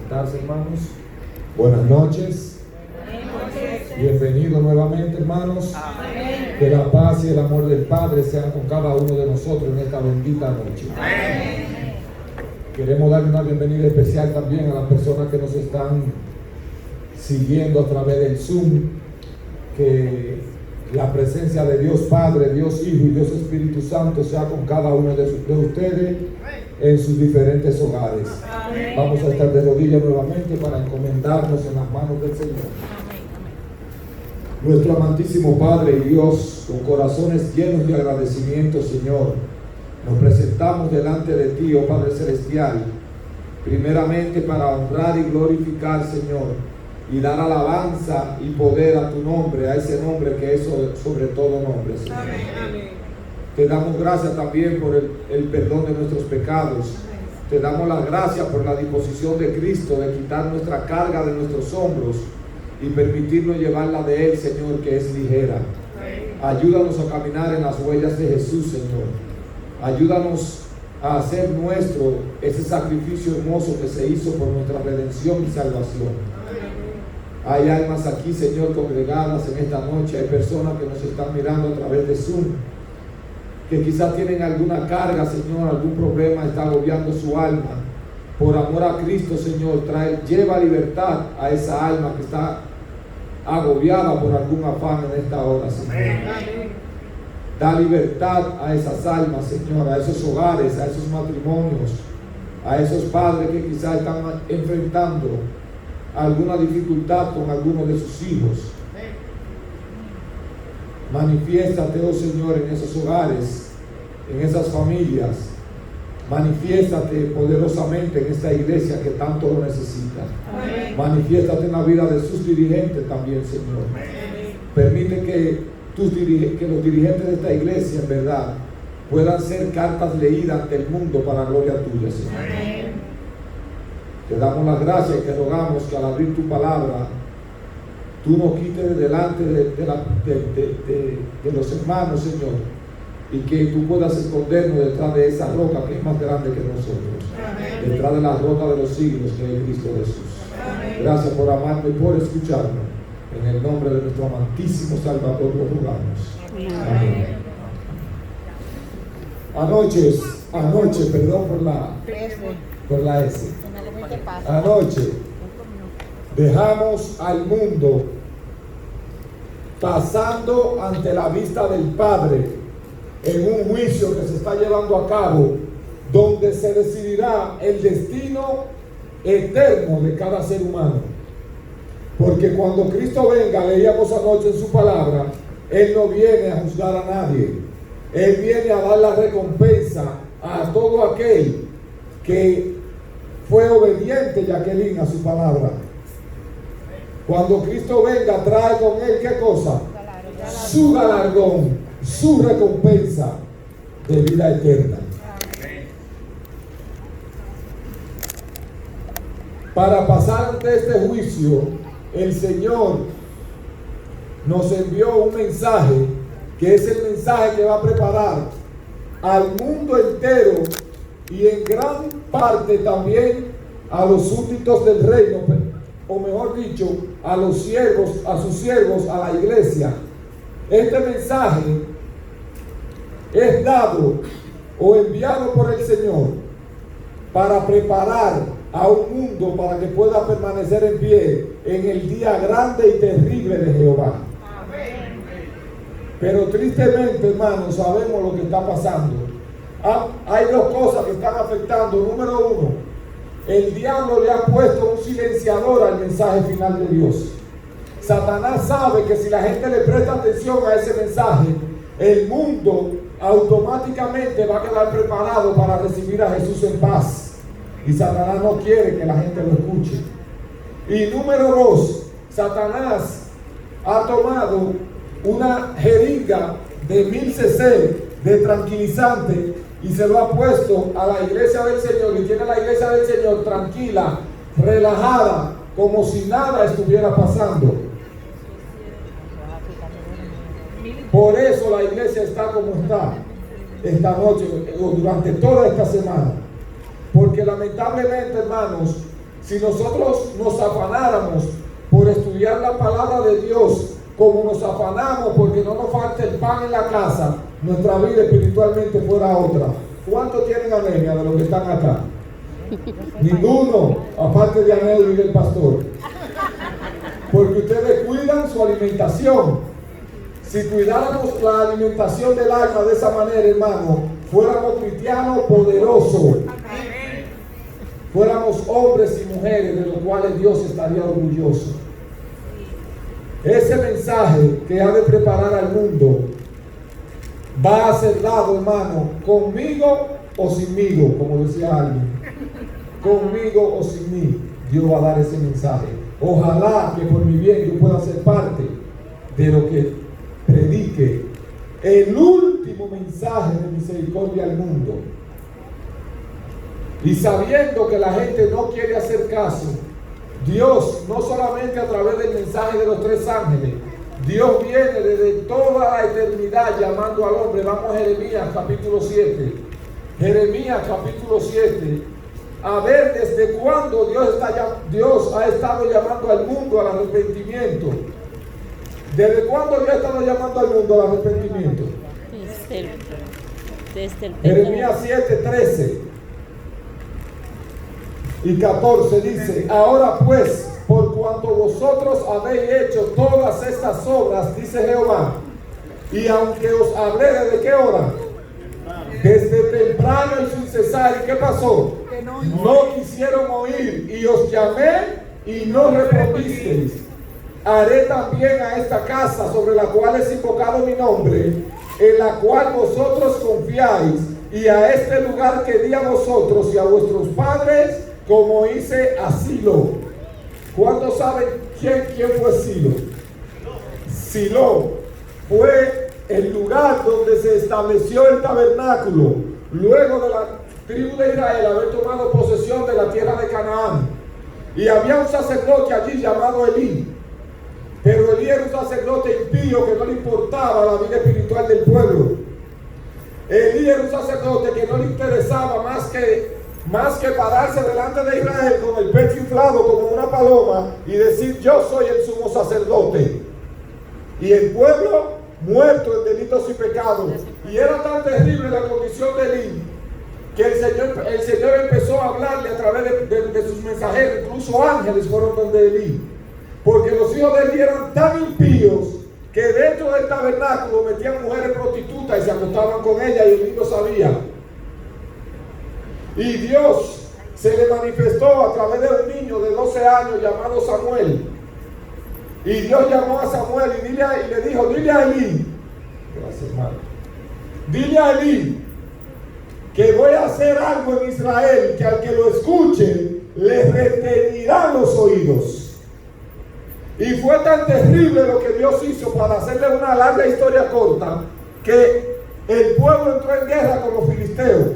sentarse, hermanos. Buenas noches. Bienvenidos nuevamente, hermanos. Amén. Que la paz y el amor del Padre sean con cada uno de nosotros en esta bendita noche. Amén. Queremos dar una bienvenida especial también a las personas que nos están siguiendo a través del Zoom. Que la presencia de Dios Padre, Dios Hijo y Dios Espíritu Santo sea con cada uno de ustedes en sus diferentes hogares. Amén. Vamos a estar de rodillas nuevamente para encomendarnos en las manos del Señor. Amén. Nuestro amantísimo Padre y Dios, con corazones llenos de agradecimiento, Señor, nos presentamos delante de ti, oh Padre Celestial, primeramente para honrar y glorificar, Señor, y dar alabanza y poder a tu nombre, a ese nombre que es sobre todo nombre, Señor. Amén. Amén. Te damos gracias también por el perdón de nuestros pecados. Te damos las gracias por la disposición de Cristo de quitar nuestra carga de nuestros hombros y permitirnos llevarla de Él, Señor, que es ligera. Ayúdanos a caminar en las huellas de Jesús, Señor. Ayúdanos a hacer nuestro ese sacrificio hermoso que se hizo por nuestra redención y salvación. Hay almas aquí, Señor, congregadas en esta noche. Hay personas que nos están mirando a través de Zoom, que quizás tienen alguna carga, Señor, algún problema está agobiando su alma. Por amor a Cristo, Señor, lleva libertad a esa alma que está agobiada por algún afán en esta hora, Señor. Amén. Da libertad a esas almas, Señor, a esos hogares, a esos matrimonios, a esos padres que quizás están enfrentando alguna dificultad con alguno de sus hijos. Manifiéstate, oh Señor, en esos hogares, en esas familias. Manifiéstate poderosamente en esta iglesia que tanto lo necesita. Amén. Manifiéstate en la vida de sus dirigentes también, Señor. Amén. Permite que los dirigentes de esta iglesia, en verdad, puedan ser cartas leídas ante el mundo para gloria tuya, Señor. Amén. Te damos las gracias y te rogamos que al abrir tu palabra, tú nos quites de delante de los hermanos, Señor, y que tú puedas escondernos detrás de esa roca que es más grande que nosotros. Amén. Detrás de la roca de los siglos que es Cristo Jesús. Amén. Gracias por amarnos y por escucharnos. En el nombre de nuestro amantísimo Salvador lo rogamos. Amén. Anoche, perdón por la S. Anoche dejamos al mundo pasando ante la vista del Padre en un juicio que se está llevando a cabo, donde se decidirá el destino eterno de cada ser humano. Porque cuando Cristo venga, leíamos anoche en su palabra, Él no viene a juzgar a nadie. Él viene a dar la recompensa a todo aquel que fue obediente, Jacqueline, a su palabra. Cuando Cristo venga, trae con Él ¿qué cosa? Su galardón, su recompensa de vida eterna. Para pasar ante este juicio, el Señor nos envió un mensaje, que es el mensaje que va a preparar al mundo entero y en gran parte también a los súbditos del reino, o mejor dicho, a los siervos, a sus siervos, a la iglesia. Este mensaje es dado o enviado por el Señor para preparar a un mundo para que pueda permanecer en pie en el día grande y terrible de Jehová. Amén. Pero tristemente, hermanos, sabemos lo que está pasando. Hay dos cosas que están afectando. Número uno, el diablo le ha puesto un silenciador al mensaje final de Dios. Satanás sabe que si la gente le presta atención a ese mensaje, el mundo automáticamente va a quedar preparado para recibir a Jesús en paz. Y Satanás no quiere que la gente lo escuche. Y número dos, Satanás ha tomado una jeringa de 1000 cc de tranquilizante y se lo ha puesto a la iglesia del Señor, y tiene la iglesia del Señor tranquila, relajada, como si nada estuviera pasando. Por eso la iglesia está como está esta noche o durante toda esta semana, porque lamentablemente, hermanos, si nosotros nos afanáramos por estudiar la palabra de Dios, como nos afanamos porque no nos falta el pan en la casa, nuestra vida espiritualmente fuera otra. ¿Cuántos tienen anemia de los que están acá? Ninguno, aparte de Anel y del pastor. Porque ustedes cuidan su alimentación. Si cuidáramos la alimentación del alma de esa manera, hermano, fuéramos cristianos poderosos. Fuéramos hombres y mujeres de los cuales Dios estaría orgulloso. Ese mensaje que ha de preparar al mundo va a ser dado, hermano, conmigo o sinmigo, como decía alguien. Conmigo o sin mí, Dios va a dar ese mensaje. Ojalá que por mi bien yo pueda ser parte de lo que predique el último mensaje de misericordia al mundo. Y sabiendo que la gente no quiere hacer caso, Dios, no solamente a través del mensaje de los 3 ángeles, Dios viene desde toda la eternidad llamando al hombre. Vamos a Jeremías capítulo 7. Jeremías capítulo 7. A ver desde cuándo Dios ha estado llamando al mundo al arrepentimiento. ¿Desde cuándo Dios ha estado llamando al mundo al arrepentimiento? Desde el Jeremías 7, 13 y 14 dice: ahora pues, por cuanto vosotros habéis hecho todas estas obras, dice Jehová, y aunque os hablé desde qué hora, desde temprano y sin cesar, ¿y qué pasó? No quisieron oír, y os llamé y no respondisteis. Haré también a esta casa sobre la cual es invocado mi nombre, en la cual vosotros confiáis, y a este lugar que di a vosotros y a vuestros padres, como hice a Silo. ¿Cuántos saben quién fue Silo? Silo fue el lugar donde se estableció el tabernáculo luego de la tribu de Israel haber tomado posesión de la tierra de Canaán. Y había un sacerdote allí llamado Elí. Pero Elí era un sacerdote impío que no le importaba la vida espiritual del pueblo. Elí era un sacerdote que no le interesaba más que pararse delante de Israel con el pecho inflado como una paloma y decir: yo soy el sumo sacerdote. Y el pueblo muerto en delitos y pecados. Y era tan terrible la condición de Elí que el Señor empezó a hablarle a través de sus mensajeros. Incluso ángeles fueron donde Elí, porque los hijos de Elí eran tan impíos que dentro del tabernáculo metían mujeres prostitutas y se acostaban con ellas, y Elí lo sabía. Y Dios se le manifestó a través de un niño de 12 años llamado Samuel. Y Dios llamó a Samuel y le dijo: dile a Elí, gracias, hermano, dile a Elí que voy a hacer algo en Israel que al que lo escuche le retenirán los oídos. Y fue tan terrible lo que Dios hizo, para hacerle una larga historia corta, que el pueblo entró en guerra con los filisteos.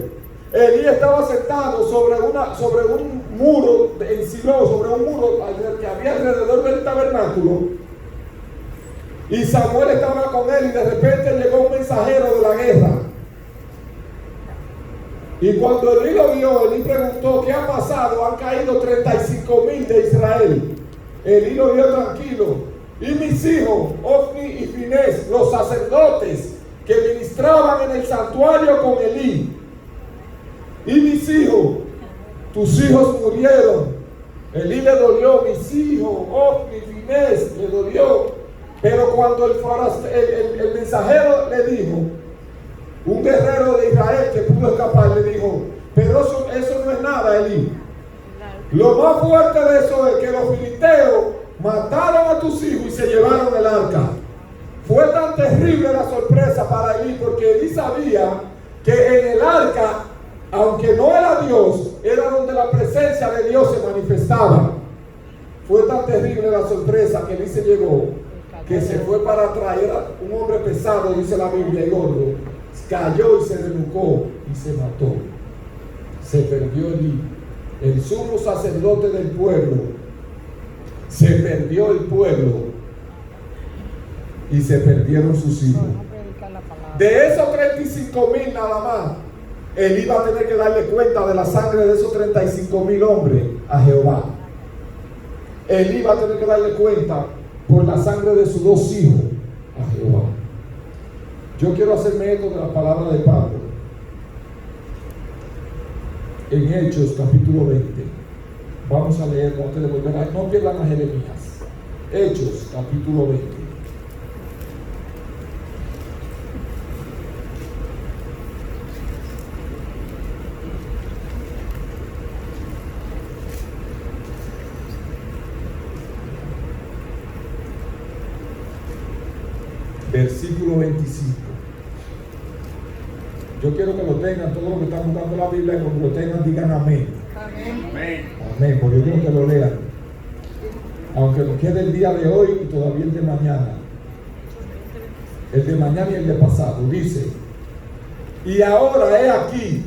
Elí estaba sentado sobre un muro en Silo, sobre un muro que había alrededor del tabernáculo, y Samuel estaba con él, y de repente llegó un mensajero de la guerra. Y cuando Elí lo vio, Elí preguntó: ¿qué ha pasado? Han caído 35,000 de Israel. Elí lo vio tranquilo. Y mis hijos, Ofni y Finés, los sacerdotes que ministraban en el santuario con Elí, y mis hijos, tus hijos murieron. Elí le dolió, mis hijos, Ofni, Finés, le dolió. Pero cuando el mensajero le dijo, un guerrero de Israel que pudo escapar, le dijo: pero eso no es nada, Elí. Lo más fuerte de eso es que los filisteos mataron a tus hijos y se llevaron el arca. Fue tan terrible la sorpresa para Elí, porque Elí sabía que en el arca, aunque no era Dios, era donde la presencia de Dios se manifestaba. Fue tan terrible la sorpresa que Elí se llevó, que se fue para traer a un hombre pesado, dice la Biblia, y gordo. Cayó y se renucó y se mató. Se perdió Elí, el sumo sacerdote del pueblo. Se perdió el pueblo y se perdieron sus hijos. De esos 35,000 nada más, él iba a tener que darle cuenta de la sangre de esos 35,000 hombres a Jehová. Elí va a tener que darle cuenta por la sangre de sus dos hijos a Jehová. Yo quiero hacerme eco de la palabra de Pablo en Hechos capítulo 20. Vamos a leer antes de volver a... No pierdan a Jeremías. Hechos capítulo 20. Versículo 25. Yo quiero que lo tengan, todos los que están buscando la Biblia, cuando lo tengan, digan amén. Amén. Amén, porque yo quiero que lo lean. Aunque nos quede el día de hoy y todavía el de mañana. El de mañana y el de pasado. Dice: y ahora he aquí,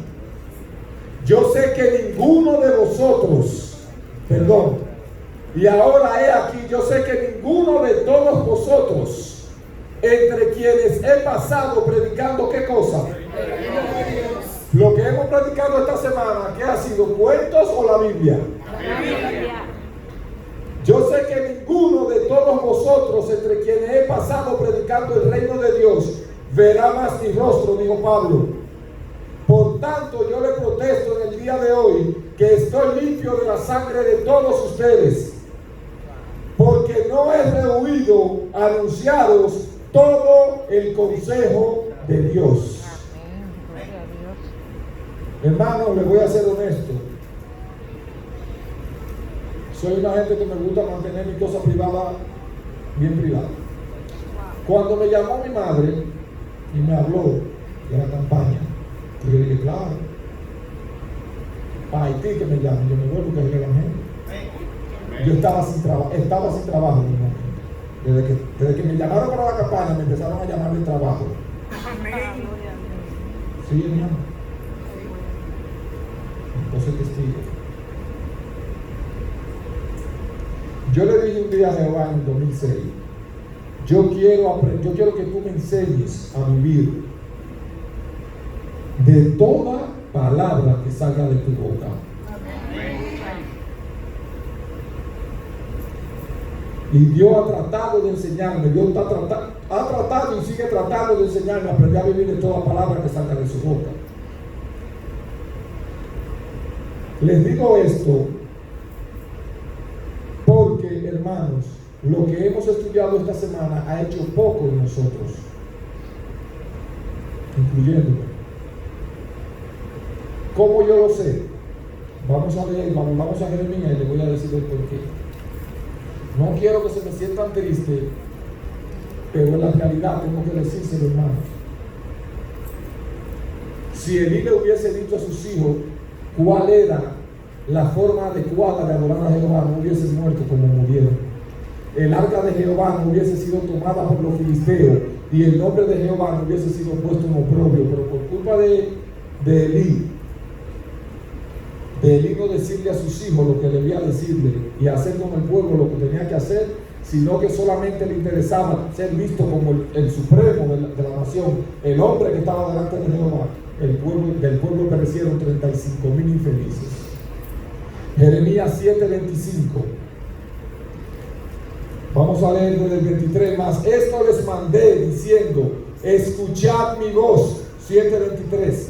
yo sé que ninguno de vosotros, y ahora he aquí, yo sé que ninguno de todos vosotros, entre quienes he pasado predicando, ¿qué cosa? Lo que hemos predicado esta semana, ¿qué ha sido? ¿Cuentos o la Biblia? La Biblia. Yo sé que ninguno de todos vosotros, entre quienes he pasado predicando el reino de Dios, verá más mi rostro, dijo Pablo. Por tanto, yo le protesto en el día de hoy que estoy limpio de la sangre de todos ustedes, porque no he rehuido anunciaros todo el consejo de Dios. Hermano, les voy a ser honesto. Soy una gente que me gusta mantener mi cosa privada bien privada. Cuando me llamó mi madre y me habló de la campaña, yo le dije, claro, para Haití que me llaman, yo me vuelvo que es el evangelio. Yo estaba sin trabajo en un momento. Desde que me llamaron para la campaña, me empezaron a llamar de trabajo. Amén. Sí, hermano. Entonces testigo. Yo le dije un día a Jehová en el 2006, yo quiero que tú me enseñes a vivir de toda palabra que salga de tu boca. Y Dios ha tratado de enseñarme, Dios ha tratado y sigue tratando de enseñarme a aprender a vivir de toda palabra que salga de su boca. Les digo esto porque, hermanos, lo que hemos estudiado esta semana ha hecho poco en nosotros, incluyéndome. ¿Cómo yo lo sé? Vamos a leer, vamos a Jeremías y le voy a decir el porqué. No quiero que se me sientan tristes, pero en la realidad tengo que decírselo, hermano. Si Elí le hubiese dicho a sus hijos cuál era la forma adecuada de adorar a Jehová, no hubiesen muerto como murieron. El arca de Jehová no hubiese sido tomada por los filisteos y el nombre de Jehová no hubiese sido puesto en oprobio, pero por culpa de Elí no decirle a sus hijos lo que debía decirle y hacer con el pueblo lo que tenía que hacer, sino que solamente le interesaba ser visto como el supremo de la nación, el hombre que estaba delante de Jehová. Del pueblo perecieron 35,000 infelices. Jeremías 7:25. Vamos a leer desde el 23 más. Esto les mandé diciendo, escuchad mi voz. 7:23.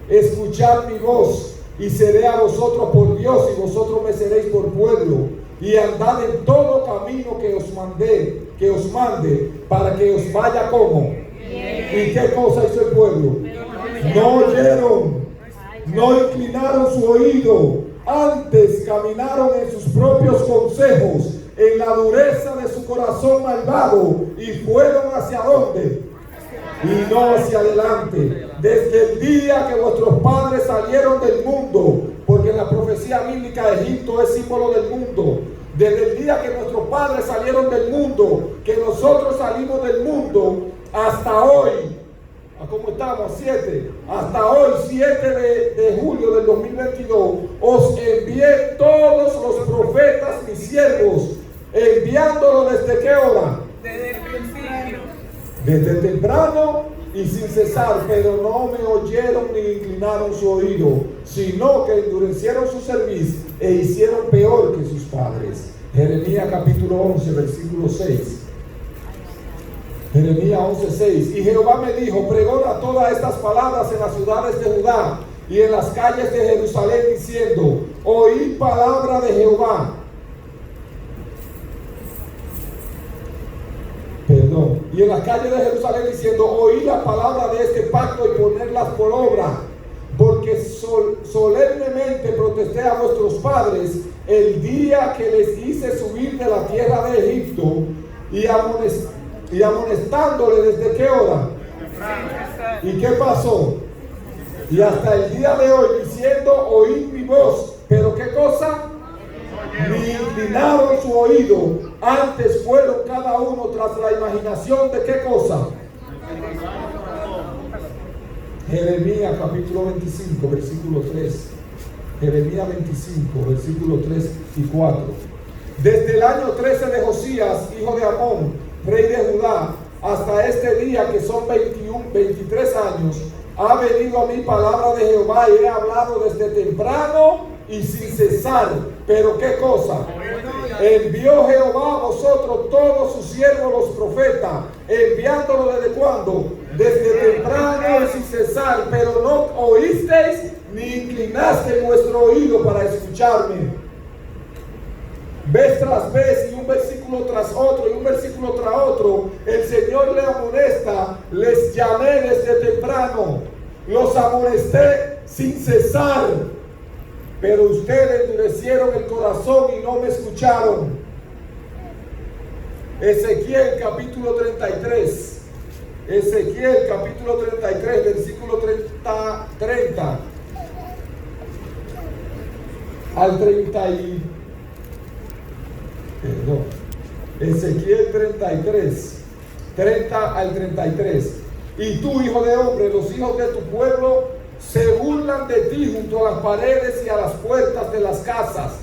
Escuchad mi voz y seré a vosotros por Dios y vosotros me seréis por pueblo, y andad en todo camino que os mande, para que os vaya como. ¿Y qué cosa hizo el pueblo? No oyeron, no inclinaron su oído, antes caminaron en sus propios consejos, en la dureza de su corazón malvado, y fueron hacia dónde, y no hacia adelante. Desde el día que vuestros padres salieron del mundo, porque en la profecía bíblica Egipto es símbolo del mundo. Desde el día que nuestros padres salieron del mundo, que nosotros salimos del mundo, hasta hoy, ¿cómo estamos? 7. Hasta hoy, 7 de julio del 2022, os envié todos los profetas, mis siervos, enviándolos desde qué hora? Desde el principio. Desde temprano y sin cesar, pero no me oyeron ni inclinaron su oído, sino que endurecieron su cerviz e hicieron peor que sus padres. Jeremías capítulo 11, versículo 6. Jeremías 11:6. Y Jehová me dijo: pregona todas estas palabras en las ciudades de Judá y en las calles de Jerusalén, diciendo: oíd palabra de Jehová. Y en las calles de Jerusalén, diciendo: oíd la palabra de este pacto y ponedlas por obra, porque solemnemente protesté a vuestros padres el día que les hice subir de la tierra de Egipto, y amonestándole desde qué hora. ¿Y qué pasó? Y hasta el día de hoy, diciendo: oíd mi voz. ¿Pero qué cosa? Ni inclinaron su oído, antes fueron cada uno tras la imaginación de qué cosa. Jeremías capítulo 25, versículo 3. Jeremías 25, versículo 3 y 4. Desde el año 13 de Josías, hijo de Amón, rey de Judá, hasta este día, que son 23 años, ha venido a mí palabra de Jehová, y he hablado desde temprano y sin cesar. Pero qué cosa. Envió Jehová a vosotros todos sus siervos los profetas, enviándolo desde cuándo. Desde temprano y sin cesar, pero no oísteis ni inclinaste vuestro oído para escucharme. Vez tras vez, y un versículo tras otro, y un versículo tras otro, el Señor le amonesta: les llamé desde temprano, los amonesté sin cesar, pero ustedes endurecieron el corazón y no me escucharon. Ezequiel capítulo 33. Ezequiel capítulo 33, versículo 30 al 30 y... Perdón. Ezequiel 33, 30 al 33. Y tú, hijo de hombre, los hijos de tu pueblo se burlan de ti junto a las paredes y a las puertas de las casas,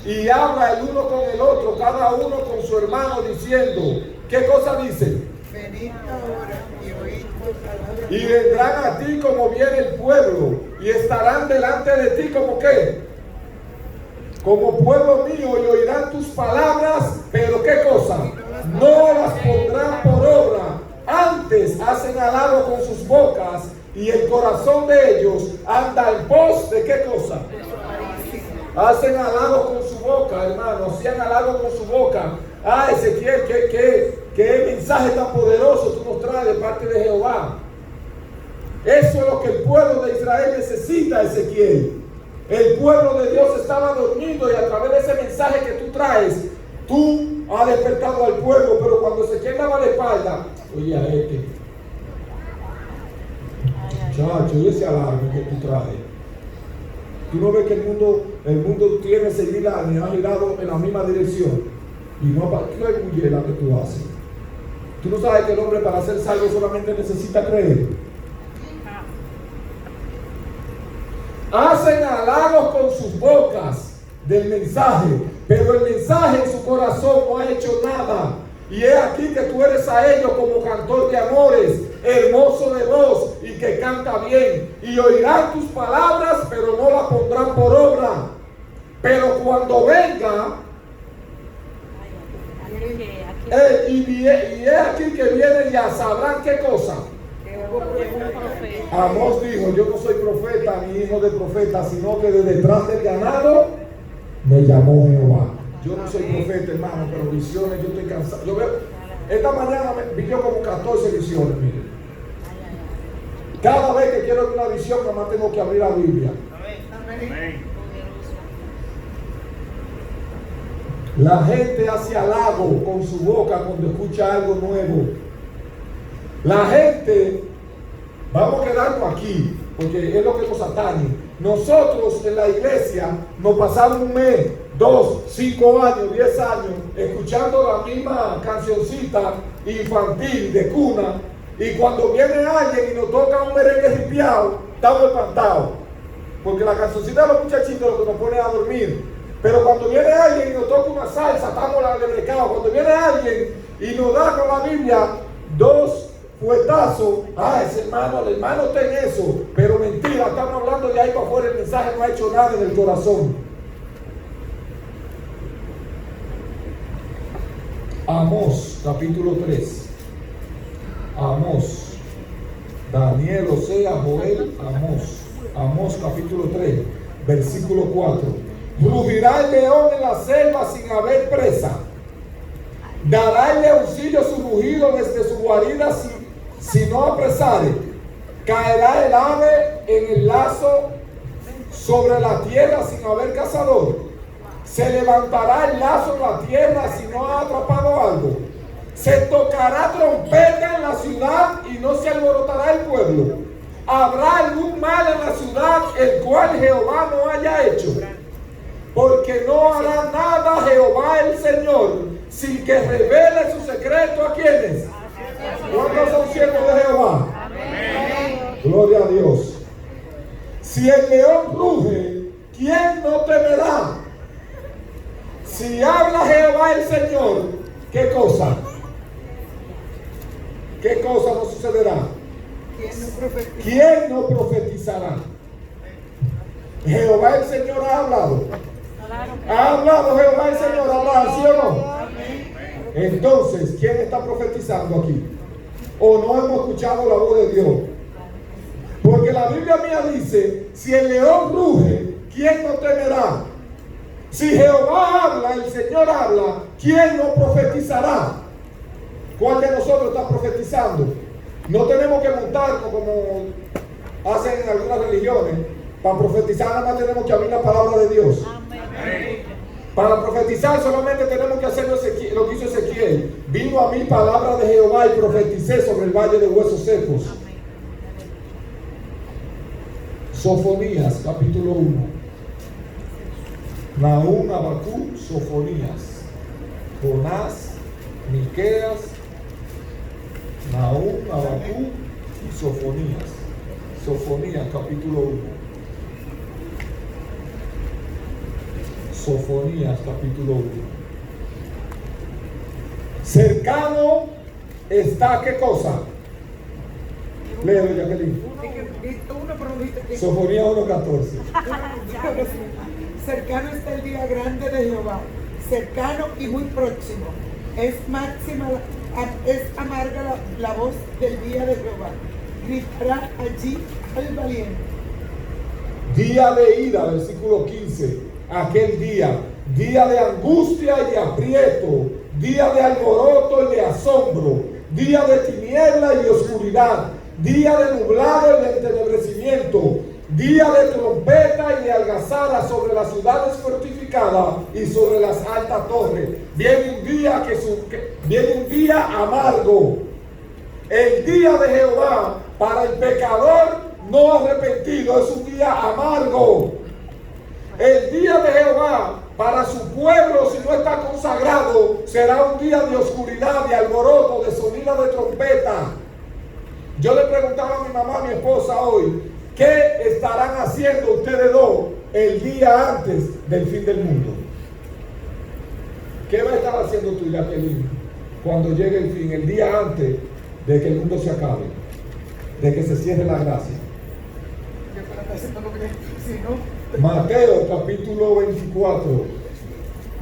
y habla el uno con el otro, cada uno con su hermano, diciendo, ¿qué cosa dicen? Venid ahora y oíd palabra. Y vendrán a ti como viene el pueblo, y estarán delante de ti como ¿qué? Como pueblo mío, y oirán tus palabras, pero ¿qué cosa? No las pondrán por obra, antes hacen halago con sus bocas, y el corazón de ellos anda en pos de ¿qué cosa? Hacen halago con su boca, hermano, hacían halago con su boca. Ah, Ezequiel, qué mensaje tan poderoso tú nos traes de parte de Jehová. Eso es lo que el pueblo de Israel necesita, Ezequiel. El pueblo de Dios estaba dormido, y a través de ese mensaje que tú traes, tú has despertado al pueblo. Pero cuando Ezequiel daba la espalda, oye a este, muchacho, y ese alarme que tú traes. Tú no ves que el mundo tiene seguida y ha girado en la misma dirección. Y no para qué bullera que tú haces. Tú no sabes que el hombre, para ser salvo, solamente necesita creer. Hacen halagos con sus bocas del mensaje, pero el mensaje en su corazón no ha hecho nada. Y es aquí que tú eres a ellos como cantor de amores, hermoso de voz y que canta bien. Y oirán tus palabras, pero no las pondrán por obra. Pero cuando venga, y es aquí que viene, ya sabrán qué cosa. Amós dijo: yo no soy profeta ni hijo de profeta, sino que de detrás del ganado me llamó Jehová. Yo no soy profeta, hermano, pero visiones, yo estoy cansado. Yo veo, esta mañana vi yo como 14 visiones, mire. Cada vez que quiero ver una visión, nada más tengo que abrir la Biblia. Amén. La gente hace halago con su boca cuando escucha algo nuevo. La gente, vamos a quedarnos aquí, porque es lo que nos atañe. Nosotros en la iglesia nos pasamos un mes, 2, 5 años, 10 años, escuchando la misma cancioncita infantil de cuna, y cuando viene alguien y nos toca un merengue ripiado, estamos espantados, porque la cancioncita de los muchachitos es lo que nos pone a dormir. Pero cuando viene alguien y nos toca una salsa, estamos alebrecados. Cuando viene alguien y nos da con la Biblia 2 fuetazo, ese hermano, el hermano está en eso, pero mentira, estamos hablando de ahí para afuera, el mensaje no ha hecho nada en el corazón. Amós, capítulo 3. Amós, Daniel, Osea, Joel, Amós. Amós, capítulo 3, versículo 4. Rugirá el león en la selva sin haber presa. Dará el leoncillo su rugido desde su guarida si no apresare. Caerá el ave en el lazo sobre la tierra sin haber cazador. Se levantará el lazo en la tierra si no ha atrapado algo. Se tocará trompeta en la ciudad y no se alborotará el pueblo. Habrá algún mal en la ciudad el cual Jehová no haya hecho. Porque no hará nada Jehová el Señor sin que revele su secreto a quienes. ¿Cuántos son siervos de Jehová? Amén. Gloria a Dios. Si el león ruge, ¿quién no temerá? Si habla Jehová el Señor, ¿qué cosa? ¿Qué cosa no sucederá? ¿Quién no profetizará? Jehová el Señor ha hablado. ¿Ha hablado Jehová el Señor? ¿Habla, sí o no? Entonces, ¿quién está profetizando aquí? ¿O no hemos escuchado la voz de Dios? Porque la Biblia mía dice, si el león ruge, ¿quién no temerá? Si Jehová habla, el Señor habla, ¿quién no profetizará? ¿Cuál de nosotros está profetizando? No tenemos que montarnos como hacen en algunas religiones. Para profetizar nada más tenemos que abrir la palabra de Dios. Amén. Para profetizar solamente tenemos que hacer lo que hizo Ezequiel. Vino a mí palabra de Jehová y profeticé sobre el valle de huesos secos. Amén. Sofonías, capítulo 1. Nahum, Habacuc, Sofonías, Jonás, Miqueas, Nahum, Habacuc y Sofonías. Sofonías, capítulo 1. Sofonías, capítulo 1. Cercano está, ¿qué cosa? Leo, Jacqueline. Sofonías 1:14. Cercano está el día grande de Jehová, cercano y muy próximo. Es amarga la voz del día de Jehová. Gritará allí al valiente. Día de ira, versículo 15. Aquel día, día de angustia y de aprieto, día de alboroto y de asombro, día de tiniebla y de oscuridad, día de nublado y de entenebrecimiento, día de trompeta y de algazara sobre las ciudades fortificadas y sobre las altas torres. Viene un día amargo, el día de Jehová para el pecador no arrepentido, es un día amargo. El día de Jehová para su pueblo, si no está consagrado, será un día de oscuridad, de alboroto, de sonido de trompeta. Yo le preguntaba a mi mamá, a mi esposa hoy, ¿qué estarán haciendo ustedes dos el día antes del fin del mundo? ¿Qué va a estar haciendo tú, Jacqueline, cuando llegue el fin, el día antes de que el mundo se acabe, de que se cierre la gracia? Mateo capítulo 24.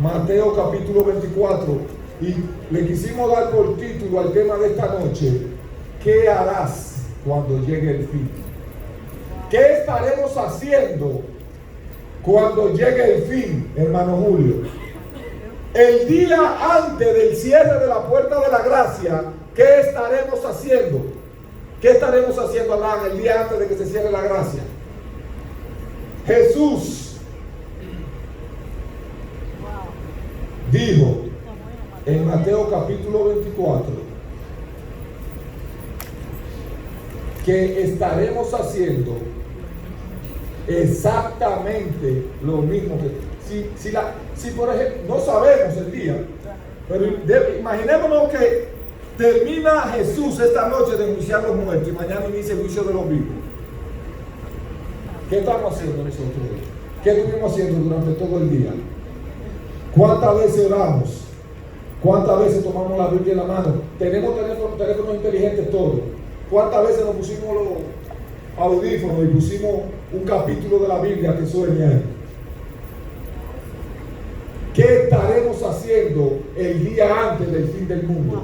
Mateo capítulo 24. Y le quisimos dar por título al tema de esta noche: ¿qué harás cuando llegue el fin? ¿Qué estaremos haciendo cuando llegue el fin, hermano Julio? El día antes del cierre de la puerta de la gracia, ¿qué estaremos haciendo? ¿Qué estaremos haciendo, Adán, el día antes de que se cierre la gracia? Jesús dijo en Mateo capítulo 24 que estaremos haciendo exactamente lo mismo que si por ejemplo, no sabemos el día, pero imaginémonos que termina Jesús esta noche de juiciar a los muertos y mañana inicia el juicio de los vivos. ¿Qué estamos haciendo nosotros? ¿Qué estuvimos haciendo durante todo el día? ¿Cuántas veces oramos? ¿Cuántas veces tomamos la Biblia en la mano? Tenemos teléfonos inteligentes todos. ¿Cuántas veces nos pusimos los audífonos y pusimos un capítulo de la Biblia que sueña ahí? ¿Qué estaremos haciendo el día antes del fin del mundo?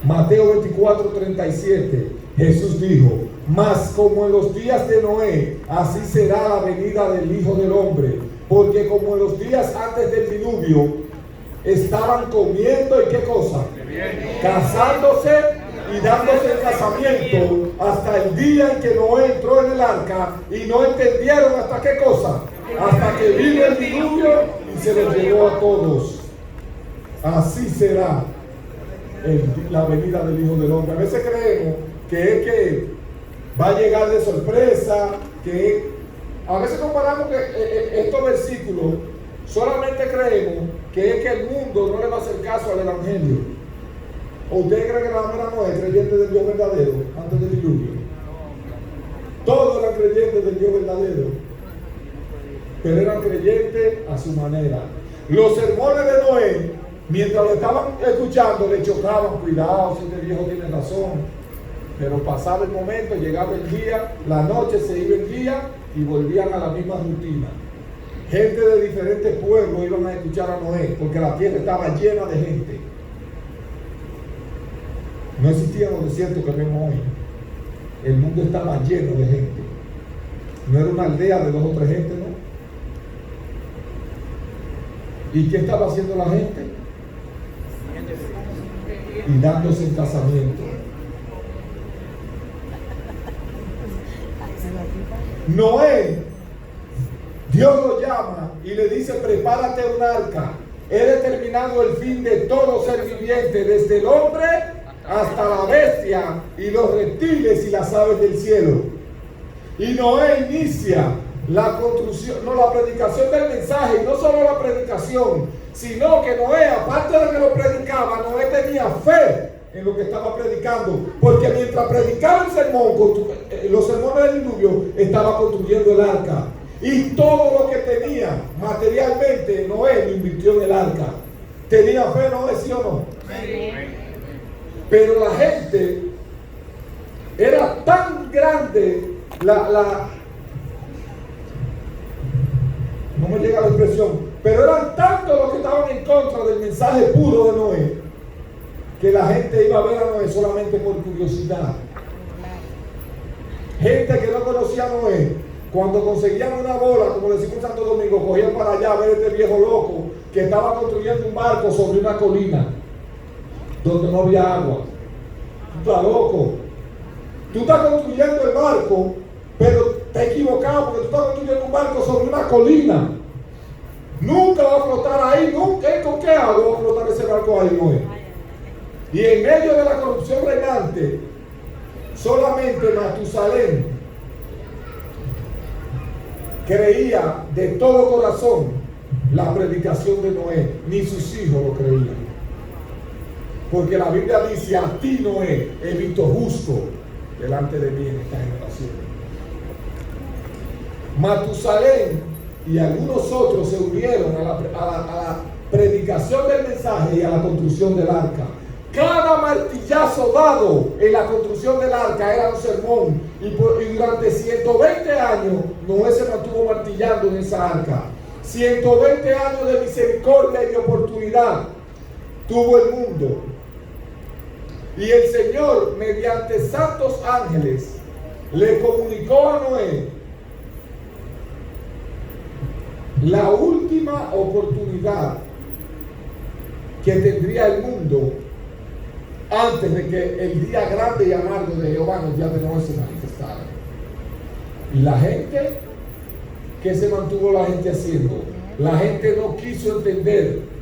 Mateo 24:37, Jesús dijo: mas como en los días de Noé, así será la venida del Hijo del Hombre. Porque como en los días antes del diluvio, estaban comiendo y qué cosa, casándose y dándose en casamiento hasta el día en que Noé entró en el arca, y no entendieron hasta qué cosa, hasta que vino el diluvio y se los llevó a todos. Así será la venida del Hijo del Hombre. A veces creemos que es que va a llegar de sorpresa, que a veces comparamos que estos versículos, solamente creemos que es que el mundo no le va a hacer caso al Evangelio. ¿O ustedes creen que la mera no es creyente del Dios verdadero antes del diluvio? Todos eran creyentes del Dios verdadero, pero eran creyentes a su manera. Los sermones de Noé, mientras lo estaban escuchando, le chocaban: cuidado, si este viejo tiene razón. Pero pasaba el momento, llegaba el día, la noche se iba el día y volvían a la misma rutina. Gente de diferentes pueblos iban a escuchar a Noé, porque la tierra estaba llena de gente. No existían los desiertos que vemos hoy. El mundo estaba lleno de gente. No era una aldea de 2 o 3 gente, ¿no? ¿Y qué estaba haciendo la gente? Y dándose en casamiento. Noé, Dios lo llama y le dice: prepárate un arca. He determinado el fin de todo ser viviente, desde el hombre hasta la bestia y los reptiles y las aves del cielo. Y Noé inicia la construcción, la predicación del mensaje, y no solo la predicación, sino que Noé, aparte de que lo predicaba, Noé tenía fe en lo que estaba predicando, porque mientras predicaba el sermón, los sermones del diluvio, estaba construyendo el arca, y todo lo que tenía materialmente Noé lo invirtió en el arca. ¿Tenía fe Noé, sí o no? Pero la gente era tan grande, no me llega la expresión, pero eran tantos los que estaban en contra del mensaje puro de Noé, que la gente iba a ver a Noé solamente por curiosidad. Gente que no conocía a Noé, cuando conseguían una bola, como decimos en Santo Domingo, cogían para allá a ver este viejo loco que estaba construyendo un barco sobre una colina donde no había agua. Tú estás loco. Tú estás construyendo el barco, pero te equivocado, porque tú estás construyendo un barco sobre una colina. Nunca va a flotar ahí, nunca. ¿Con qué agua va a flotar ese barco ahí, Noé? Y en medio de la corrupción reinante, solamente Matusalén creía de todo corazón la predicación de Noé, ni sus hijos lo creían. Porque la Biblia dice: a ti, Noé, he visto justo delante de mí en esta generación. Matusalén y algunos otros se unieron a la predicación del mensaje y a la construcción del arca. Cada martillazo dado en la construcción del arca era un sermón, y durante 120 años Noé se mantuvo martillando en esa arca. 120 años de misericordia y de oportunidad tuvo el mundo. Y el Señor, mediante santos ángeles, le comunicó a Noé la última oportunidad que tendría el mundo antes de que el día grande y amargo de Jehová en el día de Noé se manifestara. Y la gente, ¿qué se mantuvo la gente haciendo? La gente no quiso entender.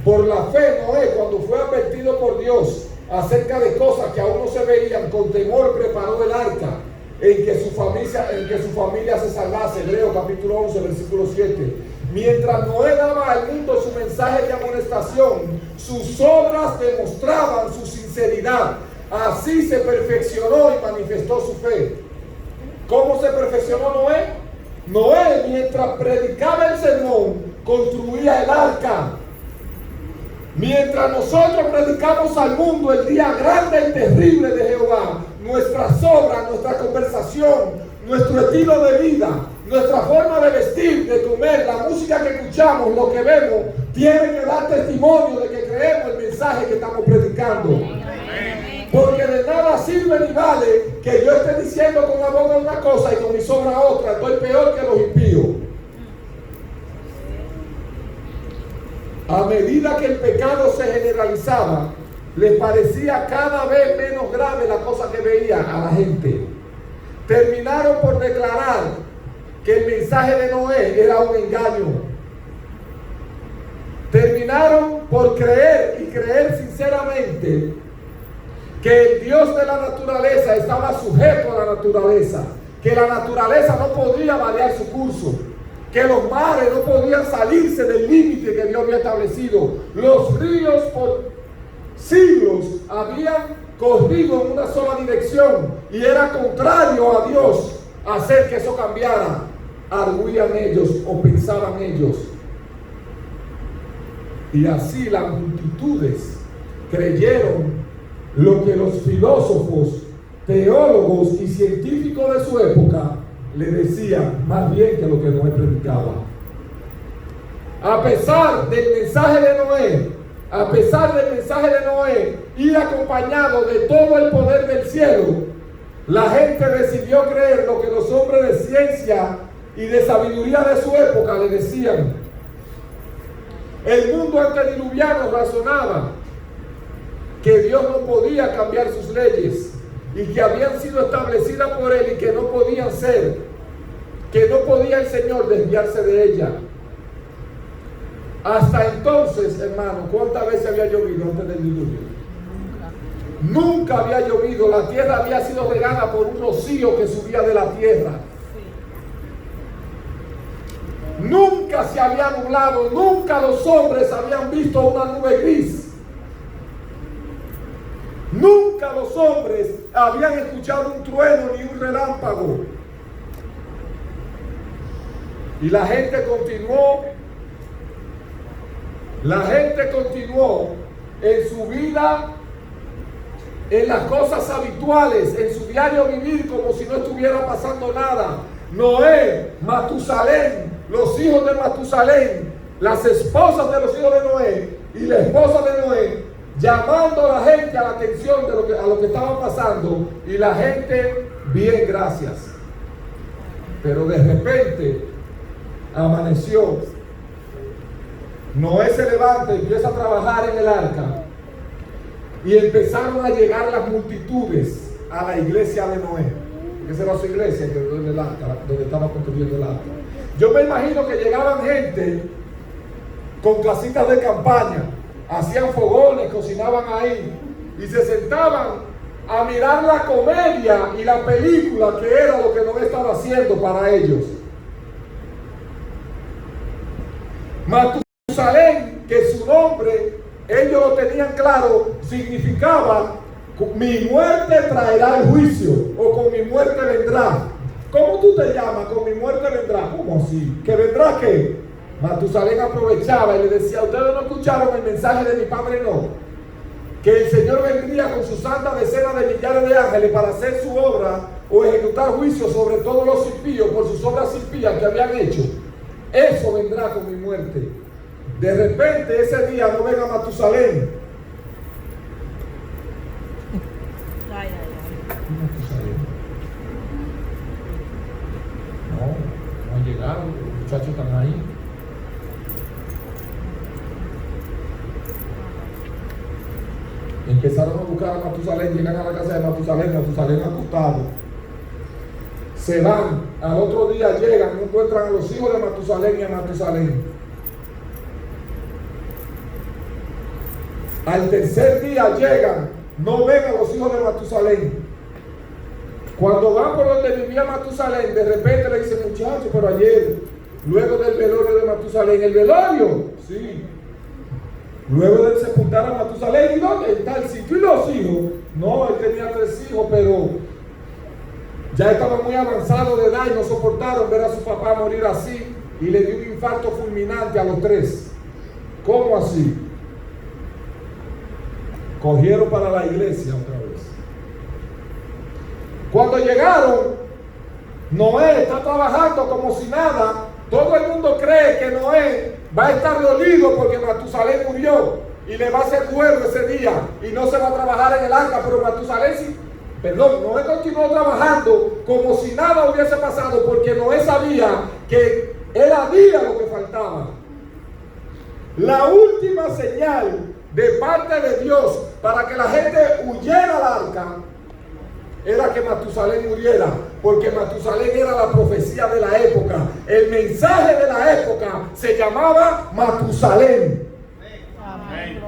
Por la fe, Noé, cuando fue advertido por Dios acerca de cosas que aún no se veían, con temor preparó el arca en que su familia se salvase. Hebreos capítulo 11, versículo 7. Mientras Noé daba al mundo su mensaje de amonestación, sus obras demostraban su sinceridad. Así se perfeccionó y manifestó su fe. ¿Cómo se perfeccionó Noé? Noé, mientras predicaba el sermón, construía el arca. Mientras nosotros predicamos al mundo el día grande y terrible de Jehová, nuestras obras, nuestra conversación, nuestro estilo de vida, nuestra forma de vestir, de comer, la música que escuchamos, lo que vemos, tiene que dar testimonio de que creemos el mensaje que estamos predicando. Porque de nada sirve ni vale que yo esté diciendo con la boca una cosa y con mis obras otra. Estoy peor que los impíos. A medida que el pecado se generalizaba, les parecía cada vez menos grave la cosa que veían a la gente. Terminaron por declarar que el mensaje de Noé era un engaño. Terminaron por creer y creer sinceramente que el Dios de la naturaleza estaba sujeto a la naturaleza, que la naturaleza no podía variar su curso, que los mares no podían salirse del límite que Dios había establecido. Los ríos por siglos habían corrido en una sola dirección y era contrario a Dios hacer que eso cambiara. Arguían ellos o pensaban ellos. Y así las multitudes creyeron lo que los filósofos, teólogos y científicos de su época le decían, más bien que lo que Noé predicaba. A pesar del mensaje de Noé, ir acompañado de todo el poder del cielo, la gente decidió creer lo que los hombres de ciencia y de sabiduría de su época le decían. El mundo antediluviano razonaba que Dios no podía cambiar sus leyes y que habían sido establecidas por Él y que no podían ser, que no podía el Señor desviarse de ella. Hasta entonces, hermano, ¿cuántas veces había llovido antes del diluvio? Nunca había llovido. La tierra había sido regada por un rocío que subía de la tierra. Nunca se había nublado, nunca los hombres habían visto una nube gris. Nunca los hombres habían escuchado un trueno ni un relámpago. Y la gente continuó en su vida, en las cosas habituales, en su diario vivir, como si no estuviera pasando nada. Noé, Matusalén, los hijos de Matusalén, las esposas de los hijos de Noé y la esposa de Noé, llamando a la gente a la atención de a lo que estaba pasando, y la gente, bien, gracias. Pero de repente amaneció. Noé se levanta y empieza a trabajar en el arca, y empezaron a llegar las multitudes a la iglesia de Noé. Esa era su iglesia, el arca, donde estaba construyendo el arca. Yo me imagino que llegaban gente con casitas de campaña, hacían fogones, cocinaban ahí y se sentaban a mirar la comedia y la película que era lo que Noé estaba haciendo para ellos. Matusalén, que su nombre ellos lo tenían claro, significaba: mi muerte traerá el juicio, o con mi muerte vendrá. ¿Cómo tú te llamas? Con mi muerte vendrá. ¿Cómo así? ¿Que vendrá qué? Matusalén aprovechaba y le decía: ustedes no escucharon el mensaje de mi padre, no, que el Señor vendría con su santa decena de millares de ángeles para hacer su obra o ejecutar juicio sobre todos los impíos por sus obras impías que habían hecho. Eso vendrá con mi muerte. De repente ese día no venga Matusalén. No han llegado, los muchachos están ahí. Empezaron a buscar a Matusalén, llegan a la casa de Matusalén acostado. Se van, al otro día llegan, no encuentran a los hijos de Matusalén y a Matusalén. Al tercer día llegan, no ven a los hijos de Matusalén. Cuando van por donde vivía Matusalén, de repente le dicen: muchachos, pero ayer, luego del velorio de Matusalén, ¿el velorio? Sí. Luego de sepultar a Matusalén, ¿y dónde está el sitio? ¿Y los hijos? No, él tenía 3 hijos, pero ya estaba muy avanzado de edad y no soportaron ver a su papá morir así, y le dio un infarto fulminante a los 3. ¿Cómo así? Cogieron para la iglesia otra vez. Cuando llegaron, Noé está trabajando como si nada. Todo el mundo cree que Noé va a estar dolido porque Matusalén murió y le va a hacer duelo ese día y no se va a trabajar en el arca, pero Matusalén sí. Noé continuó trabajando como si nada hubiese pasado, porque Noé sabía que era día lo que faltaba. La última señal de parte de Dios para que la gente huyera al arca era que Matusalén muriera, porque Matusalén era la profecía de la época. El mensaje de la época se llamaba Matusalén,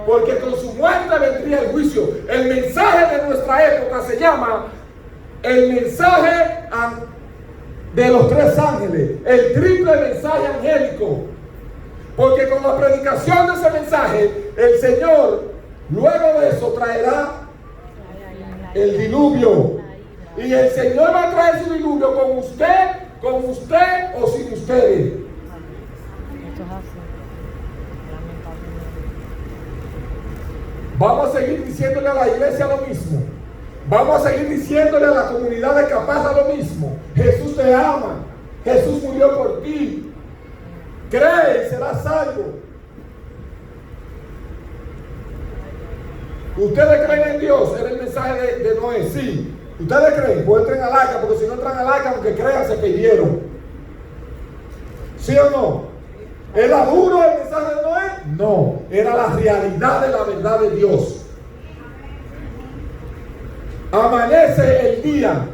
porque con su muerte vendría el juicio. El mensaje de nuestra época se llama el mensaje de los 3 ángeles, el triple mensaje angélico, porque con la predicación de ese mensaje el Señor luego de eso traerá el diluvio, y el Señor va a traer su diluvio con usted o sin ustedes. Vamos a seguir diciéndole a la iglesia lo mismo. Vamos a seguir diciéndole a la comunidad de Capaza lo mismo. Jesús te ama. Jesús murió por ti. Cree y serás salvo. ¿Ustedes creen en Dios? Era el mensaje de Noé. Sí. ¿Ustedes creen? Pues entren al arca, porque si no entran al arca, aunque crean, se perdieron. ¿Sí o no? ¿Era duro el mensaje de Noé? No, era la realidad de la verdad de Dios. Amanece el día.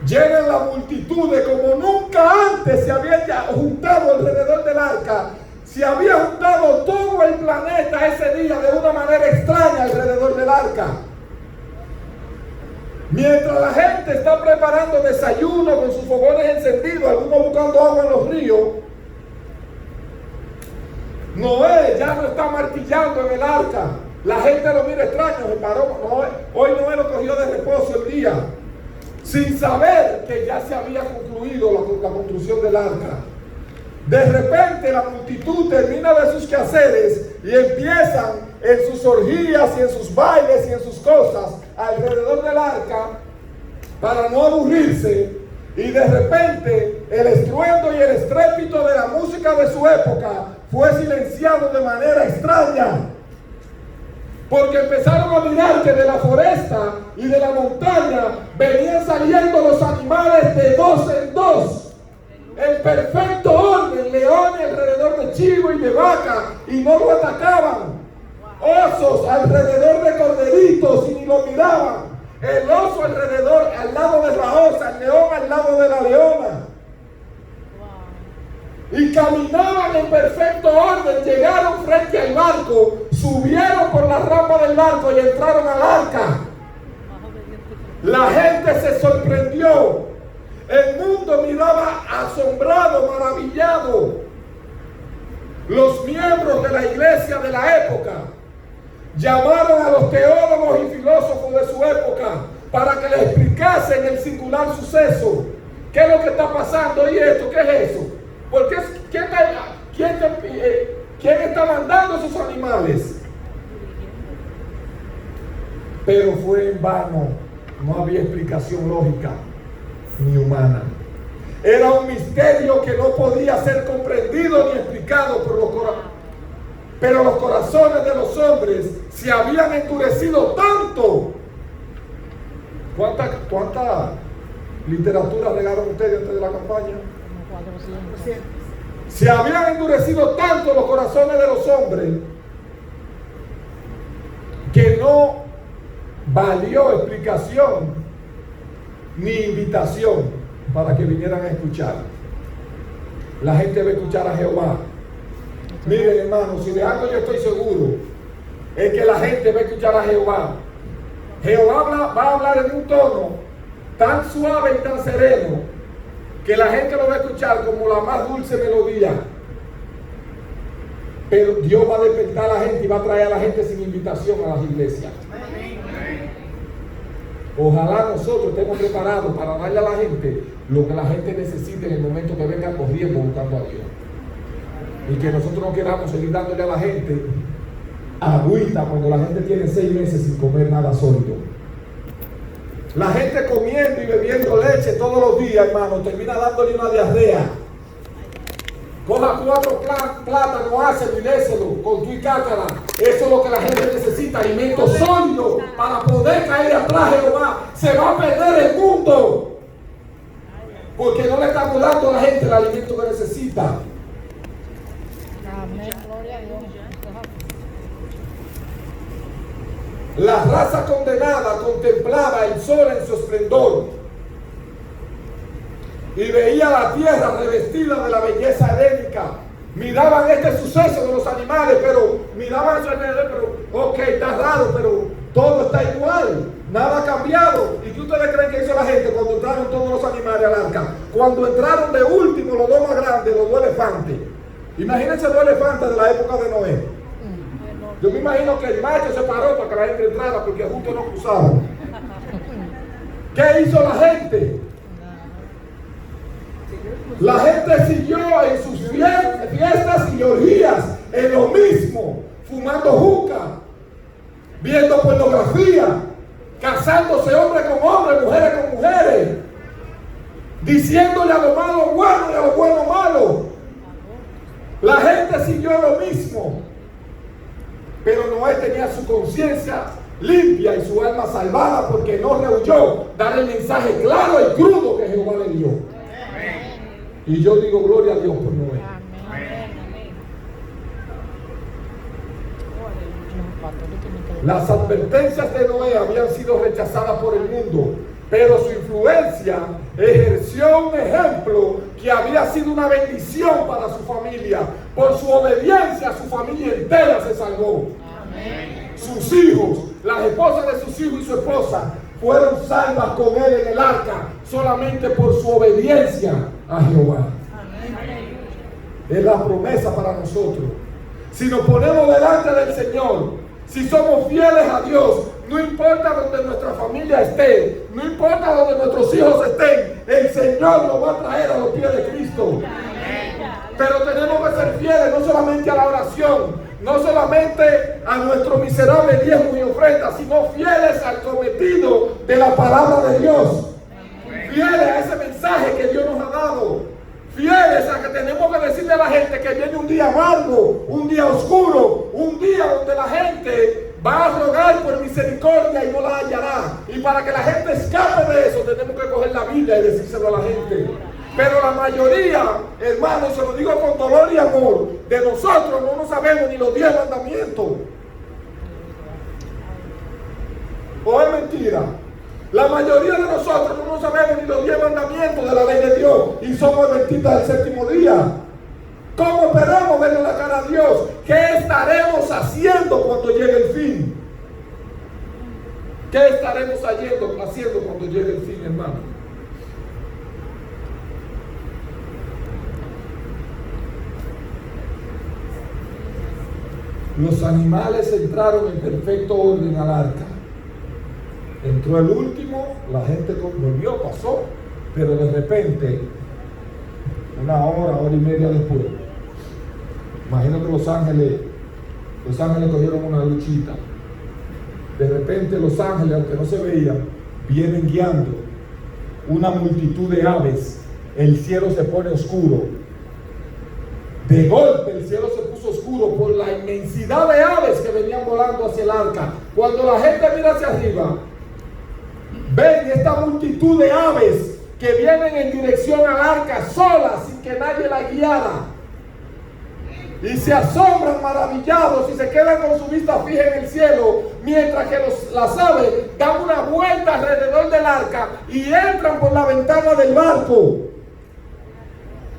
Llegan las multitudes como nunca antes se había juntado alrededor del arca. Se había juntado todo el planeta ese día de una manera extraña alrededor del arca. Mientras la gente está preparando desayuno con sus fogones encendidos, algunos buscando agua en los ríos, Noé ya no está martillando en el arca. La gente lo mira extraño, se paró. Hoy Noé lo cogió de reposo el día, sin saber que ya se había concluido la construcción del arca. De repente la multitud termina de sus quehaceres y empiezan en sus orgías y en sus bailes y en sus cosas alrededor del arca para no aburrirse, y de repente el estruendo y el estrépito de la música de su época fue silenciado de manera extraña, porque empezaron a mirar que de la foresta y de la montaña venían saliendo los animales de 2 en 2 en perfecto orden, leones alrededor de chivo y de vaca, y no lo atacaban. Osos alrededor de corderitos y ni lo miraban. El oso alrededor, al lado de la osa, el león al lado de la leona. Y caminaban en perfecto orden, llegaron frente al barco, subieron por la rampa del barco y entraron al arca. La gente se sorprendió. El mundo miraba asombrado, maravillado. Los miembros de la iglesia de la época llamaron a los teólogos y filósofos de su época para que les explicasen el singular suceso. ¿Qué es lo que está pasando? ¿Y esto? ¿Qué es eso? ¿Por qué? ¿Quién está mandando esos animales? Pero fue en vano. No había explicación lógica ni humana. Era un misterio que no podía ser comprendido ni explicado por los corazones. Pero los corazones de los hombres se habían endurecido tanto. ¿Cuánta literatura regaron ustedes antes de la campaña? 400. Se habían endurecido tanto los corazones de los hombres que no valió explicación ni invitación para que vinieran a escuchar. La gente va a escuchar a Jehová. Miren, hermanos, si de algo yo estoy seguro, es que la gente va a escuchar a Jehová. Jehová va a hablar en un tono tan suave y tan sereno que la gente lo va a escuchar como la más dulce melodía. Pero Dios va a despertar a la gente y va a traer a la gente sin invitación a las iglesias. Ojalá nosotros estemos preparados para darle a la gente lo que la gente necesite en el momento que venga corriendo buscando a Dios. Y que nosotros no queramos seguir dándole a la gente agüita cuando la gente tiene 6 meses sin comer nada sólido. La gente comiendo y bebiendo leche todos los días, hermano, termina dándole una diarrea. Coja 4 plátanos, hácelo y déselo con tu y cácara. Eso es lo que la gente necesita, alimento sólido para poder caer atrás de Jehová. Se va a perder el mundo porque no le estamos dando a la gente el alimento que necesita. Amén, gloria a Dios. La raza condenada contemplaba el sol en su esplendor y veía la tierra revestida de la belleza edénica. Miraban este suceso de los animales, pero miraban su alrededor, pero ok, está raro, pero todo está igual, nada ha cambiado. ¿Y qué ustedes creen que hizo la gente cuando entraron todos los animales al arca? Cuando entraron de último los dos más grandes, los 2 elefantes. Imagínense 2 elefantes de la época de Noé. Yo me imagino que el macho se paró para que la gente entrara porque justo no cruzaban. ¿Qué hizo la gente? La gente siguió en sus fiestas y orgías, en lo mismo, fumando juca, viendo pornografía, casándose hombre con hombre, mujeres con mujeres, diciéndole a lo malo bueno y a lo bueno malo. La gente siguió lo mismo. Pero Noé tenía su conciencia limpia y su alma salvada porque no rehuyó dar el mensaje claro y crudo que Jehová le dio. Amén. Y yo digo gloria a Dios por Noé. Amén. Las advertencias de Noé habían sido rechazadas por el mundo, pero su influencia ejerció un ejemplo que había sido una bendición para su familia. Por su obediencia, su familia entera se salvó. Amén. Sus hijos, las esposas de sus hijos y su esposa fueron salvas con él en el arca solamente por su obediencia a Jehová. Amén. Es la promesa para nosotros. Si nos ponemos delante del Señor, si somos fieles a Dios, no importa donde nuestra familia esté, no importa donde nuestros hijos estén, el Señor nos va a traer a los pies de Cristo. Pero tenemos que ser fieles no solamente a la oración, no solamente a nuestro miserable diezmo y ofrenda, sino fieles al cometido de la palabra de Dios. Fieles a ese mensaje que Dios nos ha dado. Fieles a que tenemos que decirle a la gente que viene un día amargo, un día oscuro, un día donde la gente va a rogar por misericordia y no la hallará. Y para que la gente escape de eso, tenemos que coger la Biblia y decírselo a la gente. Pero la mayoría, hermanos, se lo digo con dolor y amor, de nosotros no nos sabemos ni los 10 mandamientos. ¿O es mentira? La mayoría de nosotros no nos sabemos ni los 10 mandamientos de la ley de Dios y somos adventistas del 7º día. ¿Cómo esperamos verle la cara a Dios? ¿Qué estaremos haciendo cuando llegue el fin? ¿Qué estaremos haciendo cuando llegue el fin, hermano? Los animales entraron en perfecto orden al arca. Entró el último, la gente volvió, pasó, pero de repente, una hora y media después, imagino que los ángeles cogieron una luchita. De repente los ángeles, aunque no se veían, vienen guiando una multitud de aves. El cielo se pone oscuro. De golpe el cielo se puso oscuro por la inmensidad de aves que venían volando hacia el arca. Cuando la gente mira hacia arriba, ven esta multitud de aves que vienen en dirección al arca solas, sin que nadie la guiara. Y se asombran maravillados y se quedan con su vista fija en el cielo, mientras que las aves dan una vuelta alrededor del arca y entran por la ventana del barco.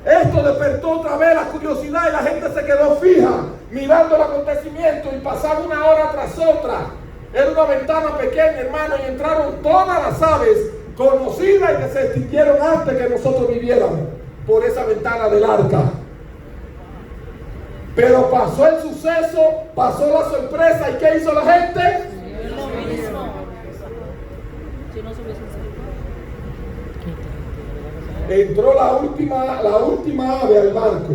Esto despertó otra vez la curiosidad y la gente se quedó fija mirando el acontecimiento y pasaba una hora tras otra. Era una ventana pequeña, hermano, y entraron todas las aves conocidas y que se extinguieron antes que nosotros viviéramos por esa ventana del arca. Pero pasó el suceso, pasó la sorpresa, ¿y qué hizo la gente? Lo mismo. Si no se hubiesen Entró la última ave al barco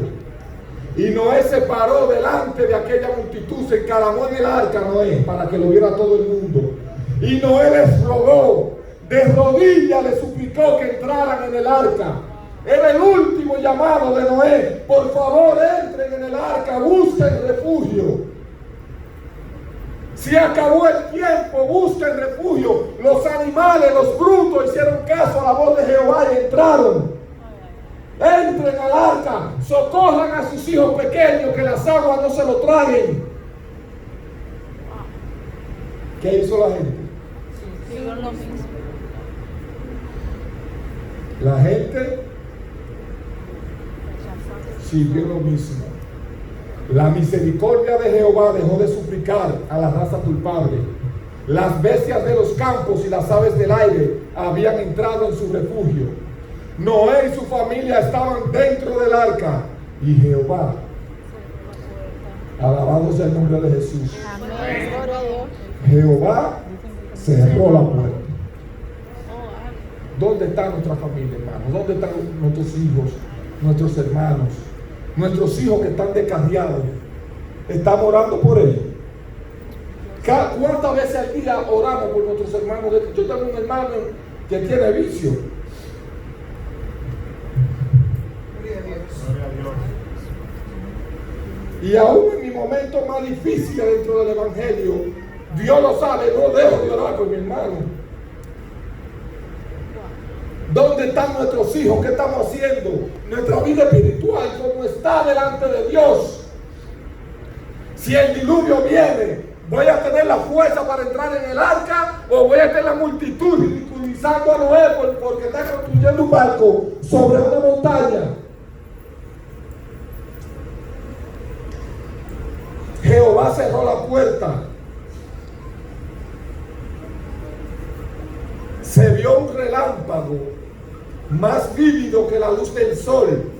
Y Noé se paró delante de aquella multitud, se encaramó en el arca Noé para que lo viera todo el mundo. Y Noé les rogó, de rodillas les suplicó que entraran en el arca. Era el último llamado de Noé. Por favor, entren en el arca, busquen refugio. Si acabó el tiempo, busquen refugio. Los animales, los brutos hicieron caso a la voz de Jehová y entraron. Entren al arca, socorran a sus hijos pequeños, que las aguas no se lo traguen. ¿Qué hizo la gente? Digo lo mismo. La gente siguió lo mismo. La misericordia de Jehová dejó de suplicar a la raza culpable. Las bestias de los campos y las aves del aire habían entrado en su refugio. Noé y su familia estaban dentro del arca. Y Jehová, alabado sea el nombre de Jesús, Amén. Gloria a Dios. Jehová cerró la puerta. Oh, amén. ¿Dónde está nuestra familia, hermanos? ¿Dónde están nuestros hijos, nuestros hermanos, nuestros hijos que están descarriados? ¿Estamos orando por ellos? ¿Cuántas veces al día oramos por nuestros hermanos? Yo tengo un hermano que tiene vicio. Y aún en mi momento más difícil dentro del evangelio, Dios lo sabe, no dejo de orar por mi hermano. ¿Dónde están nuestros hijos? ¿Qué estamos haciendo? Nuestra vida espiritual, ¿cómo está delante de Dios? Si el diluvio viene, ¿voy a tener la fuerza para entrar en el arca? ¿O voy a tener la multitud ridiculizando a Noé porque está construyendo un barco sobre una montaña? Jehová cerró la puerta. Se vio un relámpago más vívido que la luz del sol,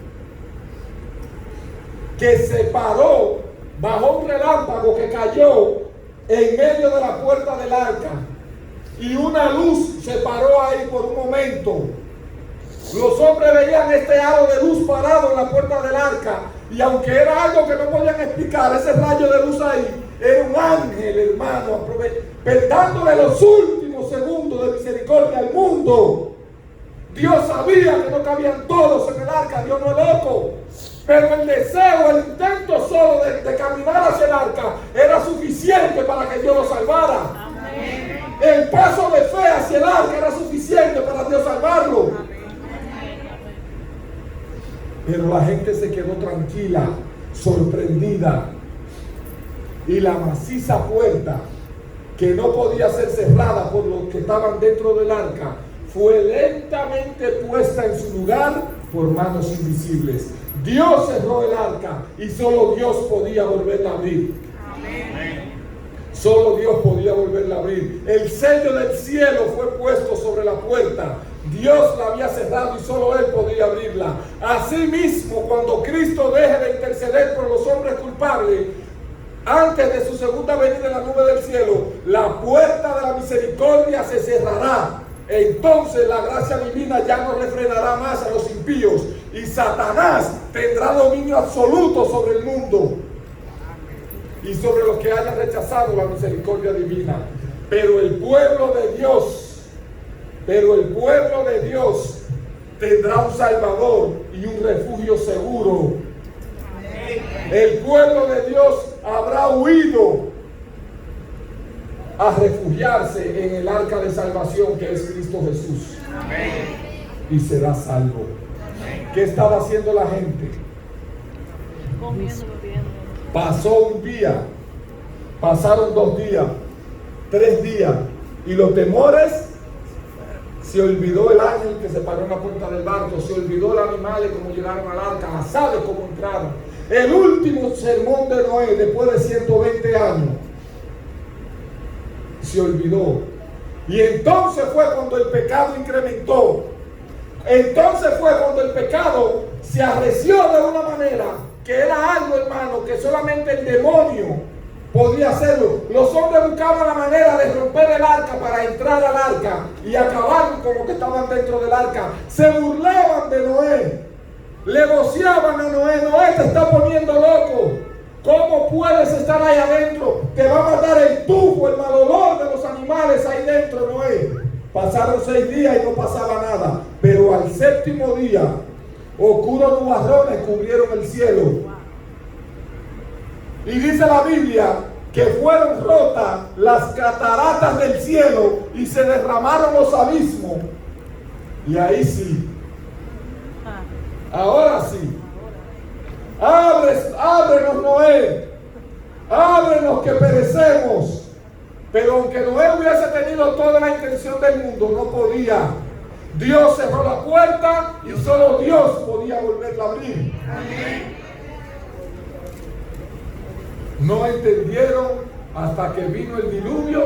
que se paró, bajó un relámpago que cayó en medio de la puerta del arca, y una luz se paró ahí por un momento. Los hombres veían este halo de luz parado en la puerta del arca, y aunque era algo que no podían explicar, ese rayo de luz ahí era un ángel, hermano, dándole los últimos segundos de misericordia al mundo. Dios sabía que no cabían todos en el arca, Dios no es loco, pero el deseo, el intento solo de caminar hacia el arca era suficiente para que Dios lo salvara. Amén. El paso de fe hacia el arca era suficiente para Dios salvarlo. Amén. Pero la gente se quedó tranquila, sorprendida, y la maciza puerta, que no podía ser cerrada por los que estaban dentro del arca, fue lentamente puesta en su lugar por manos invisibles. Dios cerró el arca y solo Dios podía volverla a abrir. Amén. Solo Dios podía volverla a abrir. El sello del cielo fue puesto sobre la puerta. Dios la había cerrado y solo Él podía abrirla. Asimismo, cuando Cristo deje de interceder por los hombres culpables, antes de su segunda venida en la nube del cielo, la puerta de la misericordia se cerrará. Entonces la gracia divina ya no refrenará más a los impíos, y Satanás tendrá dominio absoluto sobre el mundo y sobre los que hayan rechazado la misericordia divina. Pero el pueblo de Dios tendrá un Salvador y un refugio seguro. El pueblo de Dios habrá huido a refugiarse en el arca de salvación que es Cristo Jesús. Amén. Y será salvo. Amén. ¿Qué estaba haciendo la gente? Comiendo, bebiendo. Pasó un día, pasaron 2 días, 3 días, y los temores, se olvidó el ángel que se paró en la puerta del barco, se olvidó el animal como llegaron al arca, las aves como entraron. El último sermón de Noé después de 120 años se olvidó. Y entonces fue cuando el pecado incrementó. Entonces fue cuando el pecado se arreció de una manera que era algo, hermano, que solamente el demonio podía hacerlo. Los hombres buscaban la manera de romper el arca para entrar al arca y acabar con los que estaban dentro del arca. Se burlaban de Noé. Le voceaban a Noé: Noé, te está poniendo loco. ¿Cómo puedes estar ahí adentro? Te va a matar el tufo, el mal olor de los animales ahí dentro, Noé. Pasaron 6 días y no pasaba nada. Pero al 7º día, oscuros nubarrones cubrieron el cielo. Y dice la Biblia que fueron rotas las cataratas del cielo y se derramaron los abismos. Y ahí sí. Ahora sí. Ábrenos, Noé. Ábrenos que perecemos. Pero aunque Noé hubiese tenido toda la intención del mundo, no podía. Dios cerró la puerta y solo Dios podía volverla a abrir. Amén. No entendieron hasta que vino el diluvio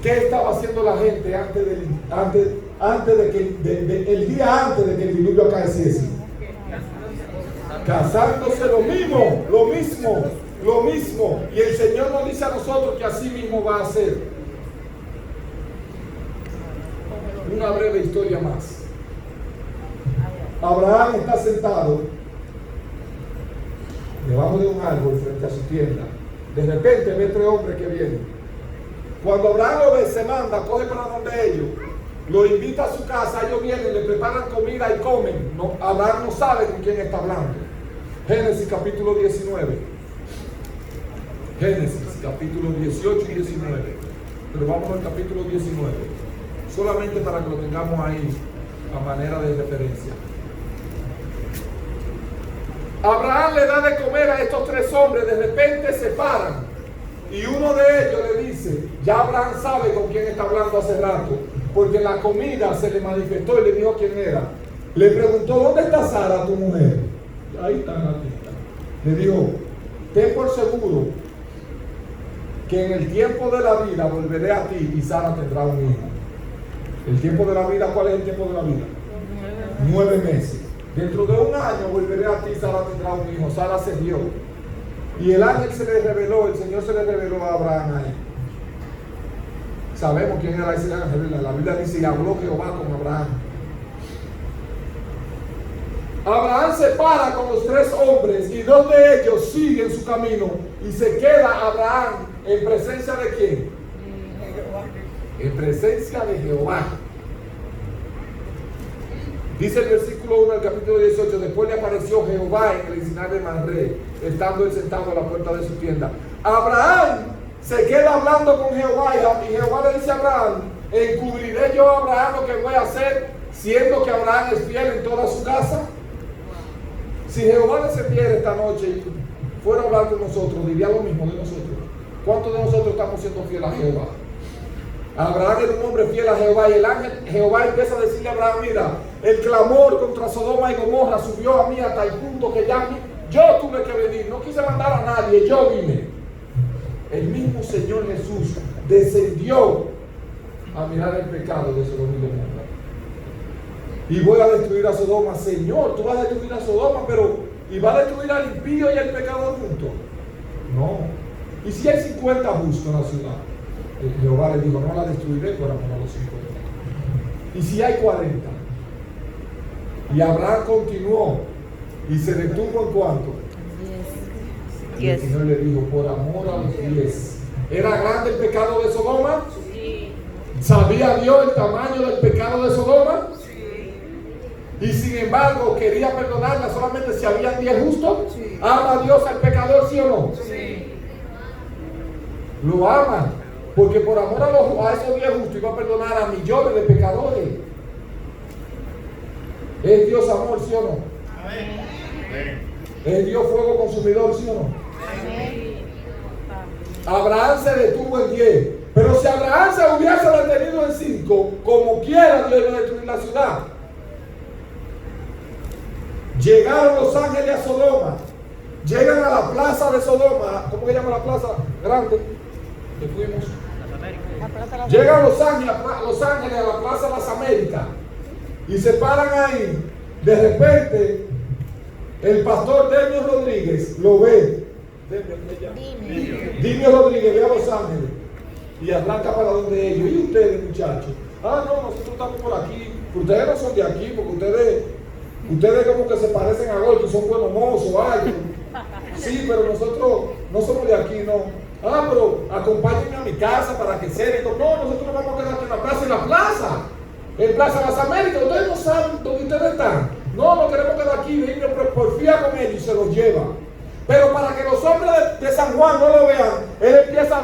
qué estaba haciendo la gente antes de que el día antes de que el diluvio acaeciese. Casándose lo mismo. Y el Señor nos dice a nosotros que así mismo va a ser. Una breve historia más. Abraham está sentado debajo de un árbol frente a su tienda. De repente ve 3 hombres que vienen. Cuando Abraham lo ve, se manda, coge para donde ellos, lo invita a su casa, ellos vienen, le preparan comida y comen. No, Abraham no sabe con quién está hablando. Génesis capítulo 19. Génesis capítulo 18 y 19. Pero vamos al capítulo 19. Solamente para que lo tengamos ahí a manera de referencia. Abraham le da de comer a estos 3 hombres. De repente se paran y uno de ellos le dice: ya Abraham sabe con quién está hablando hace rato, porque en la comida se le manifestó y le dijo quién era. Le preguntó: ¿dónde está Sara, tu mujer? Ahí está la tita. Le dijo: ten por seguro que en el tiempo de la vida volveré a ti y Sara tendrá un hijo. ¿El tiempo de la vida? ¿Cuál es el tiempo de la vida? 9 meses. Dentro de 1 año volveré a ti y Sara tendrá un hijo. Sara se dio. Y el ángel se le reveló, el Señor se le reveló a Abraham ahí. Sabemos quién era ese ángel. La Biblia dice: y habló Jehová con Abraham. Abraham se para con los 3 hombres y 2 de ellos siguen su camino. Y se queda Abraham en presencia de ¿quién? En presencia de Jehová. Dice el versículo 1 del capítulo 18: después le apareció Jehová en el encinar de Mamre, estando él sentado a la puerta de su tienda. Abraham se queda hablando con Jehová y Jehová le dice a Abraham: ¿encubriré yo a Abraham lo que voy a hacer, siendo que Abraham es fiel en toda su casa? Si Jehová descendiera esta noche y fuera a hablar con nosotros, diría lo mismo de nosotros. ¿Cuántos de nosotros estamos siendo fieles a Jehová? Abraham era un hombre fiel a Jehová, y el ángel Jehová empieza a decirle a Abraham: mira, el clamor contra Sodoma y Gomorra subió a mí hasta el punto que ya yo tuve que venir, no quise mandar a nadie, yo vine. El mismo Señor Jesús descendió a mirar el pecado de Sodoma y Gomorra. Y voy a destruir a Sodoma. Señor, tú vas a destruir a Sodoma, pero ¿y va a destruir al impío y al pecador juntos? No. ¿Y si hay 50 justos en la ciudad? Jehová le dijo: no la destruiré por amor a los 50. ¿Y si hay 40? Y Abraham continuó y se detuvo en cuánto. 10. Y el Señor le dijo: por amor a los 10. ¿Era grande el pecado de Sodoma? Sí. ¿Sabía Dios el tamaño del pecado de Sodoma? Sí. Y sin embargo quería perdonarla solamente si había 10 justos. Sí. ¿Ama Dios al pecador, sí o no? Sí. Lo ama, porque por amor a esos 10 justos iba a perdonar a millones de pecadores. ¿Es Dios amor, sí o no? Amén. ¿Es Dios fuego consumidor, sí o no? Amén. Abraham se detuvo en 10, pero si Abraham se hubiese detenido en 5, como quiera Dios iba a destruir la ciudad. Llegaron los ángeles a Sodoma, llegan a la plaza de Sodoma. ¿Cómo se llama la plaza grande? Que fuimos. Llegan los ángeles a la plaza de las Américas y se paran ahí. De repente el pastor Demio Rodríguez lo ve. Demio Rodríguez ve a los ángeles y arranca para donde ellos. ¿Y ustedes, muchachos? No, nosotros estamos por aquí. Ustedes no son de aquí, porque ustedes Ustedes como que se parecen a Lot y son buenos mozos, algo. Sí, pero nosotros no somos de aquí, no. Ah, pero acompáñenme a mi casa para que cenen. No, nosotros nos vamos a quedar aquí en la plaza. ¿En la plaza? En Plaza Las Américas. Ustedes no saben dónde ustedes están. No, nos queremos quedar aquí. Venga, porfía con ellos y se los lleva. Pero para que los hombres de San Juan no lo vean, él empieza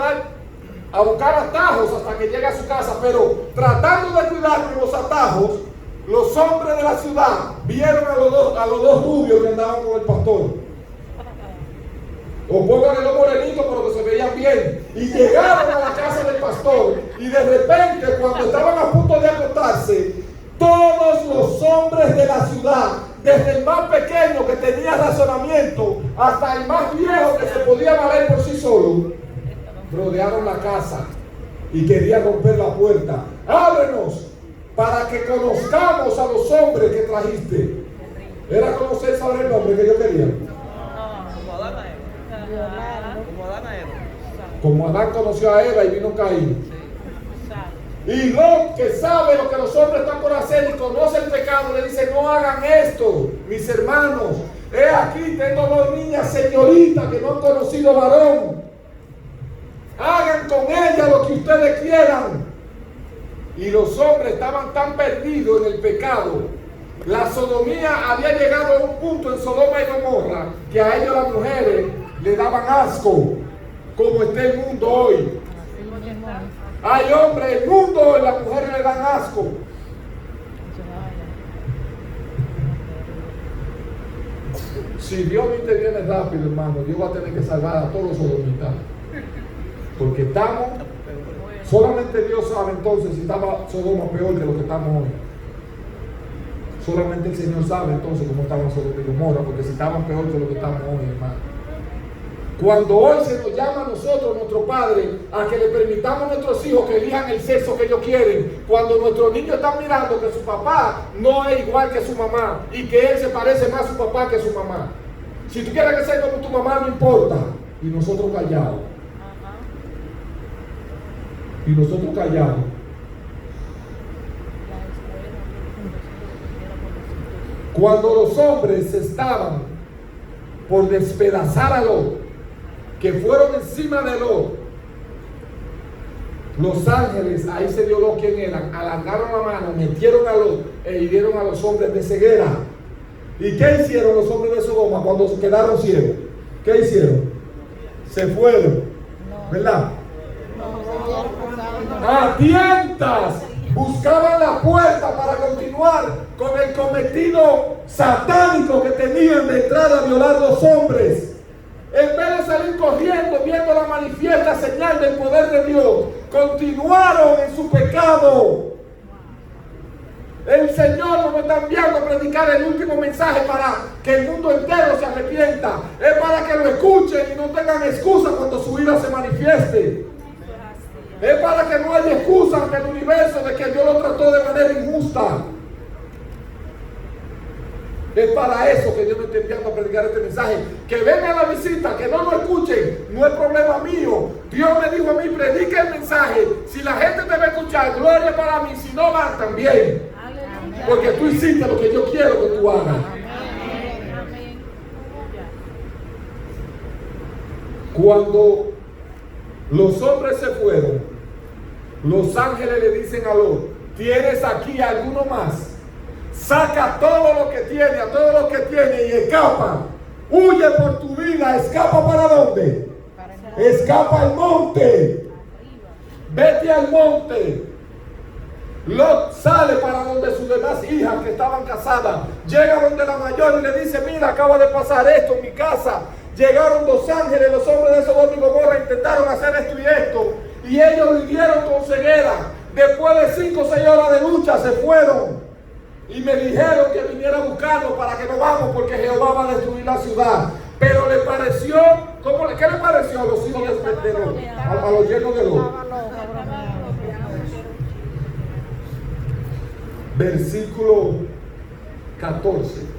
a buscar atajos hasta que llegue a su casa. Pero tratando de cuidar de los atajos, los hombres de la ciudad vieron a los dos rubios que andaban con el pastor. O pónganle los morenitos, pero que se veían bien. Y llegaron a la casa del pastor. Y de repente, cuando estaban a punto de acostarse, todos los hombres de la ciudad, desde el más pequeño que tenía razonamiento, hasta el más viejo que se podía valer por sí solo, rodearon la casa y querían romper la puerta. Ábrenos para que conozcamos a los hombres que trajiste. Era conocer, saber el nombre que yo quería. Como Adán conoció a Eva y vino Caín. Y Lot, que sabe lo que los hombres están por hacer y conoce el pecado, le dice: no hagan esto, mis hermanos. He aquí, tengo dos niñas señoritas que no han conocido varón. Hagan con ellas lo que ustedes quieran. Y los hombres estaban tan perdidos en el pecado. La sodomía había llegado a un punto en Sodoma y Gomorra que a ellos las mujeres le daban asco, como está el mundo hoy. Hay hombres, el mundo hoy, las mujeres le dan asco. Si Dios no interviene rápido, hermano, Dios va a tener que salvar a todos los sodomitas. Porque estamos, solamente Dios sabe entonces si estaba Sodoma peor que lo que estamos hoy. Solamente el Señor sabe entonces cómo estaban Sodoma y Gomorra, porque si estaban peor que lo que estamos hoy, hermano. Cuando hoy se nos llama a nosotros, nuestro Padre, a que le permitamos a nuestros hijos que elijan el sexo que ellos quieren, cuando nuestros niños están mirando que su papá no es igual que su mamá y que él se parece más a su papá que a su mamá. Si tú quieres que sea como tu mamá, no importa. Y nosotros callados. Y nosotros callados. Cuando los hombres estaban por despedazar a Lot, que fueron encima de Lot, los ángeles, ahí se dio Lot quién eran, alargaron la mano, metieron a Lot e hirieron a los hombres de ceguera. ¿Y qué hicieron los hombres de Sodoma cuando se quedaron ciegos? ¿Qué hicieron? Se fueron, ¿verdad? A tientas buscaban la puerta para continuar con el cometido satánico que tenían de entrar a violar los hombres. En vez de salir corriendo viendo la manifiesta señal del poder de Dios, continuaron en su pecado. El Señor nos está enviando a predicar el último mensaje para que el mundo entero se arrepienta. Es para que lo escuchen y no tengan excusa cuando su ira se manifieste. Es para que no haya excusa ante el universo de que Dios lo trató de manera injusta. Es para eso que Dios me está enviando a predicar este mensaje. Que vengan a la visita, que no lo escuchen, no es problema mío. Dios me dijo a mí: predica el mensaje. Si la gente te va a escuchar, gloria para mí. Si no, van también. Porque tú hiciste lo que yo quiero que tú hagas. Cuando los hombres se fueron, los ángeles le dicen a Lot: ¿tienes aquí alguno más? Saca todo lo que tiene, a todo lo que tiene y escapa. Huye por tu vida. ¿Escapa para dónde? Escapa al monte. Vete al monte. Lot sale para donde sus demás hijas que estaban casadas. Llega donde la mayor y le dice: mira, acaba de pasar esto en mi casa. Llegaron dos ángeles, los hombres de Sodoma y Gomorra intentaron hacer esto y esto, y ellos vivieron con ceguera. Después de 5 o 6 horas de lucha se fueron. Y me dijeron que viniera a buscarlo para que no vamos, porque Jehová va a destruir la ciudad. Pero le pareció, ¿qué le pareció a los hijos de Lot? A los yernos de Lot. Versículo 14.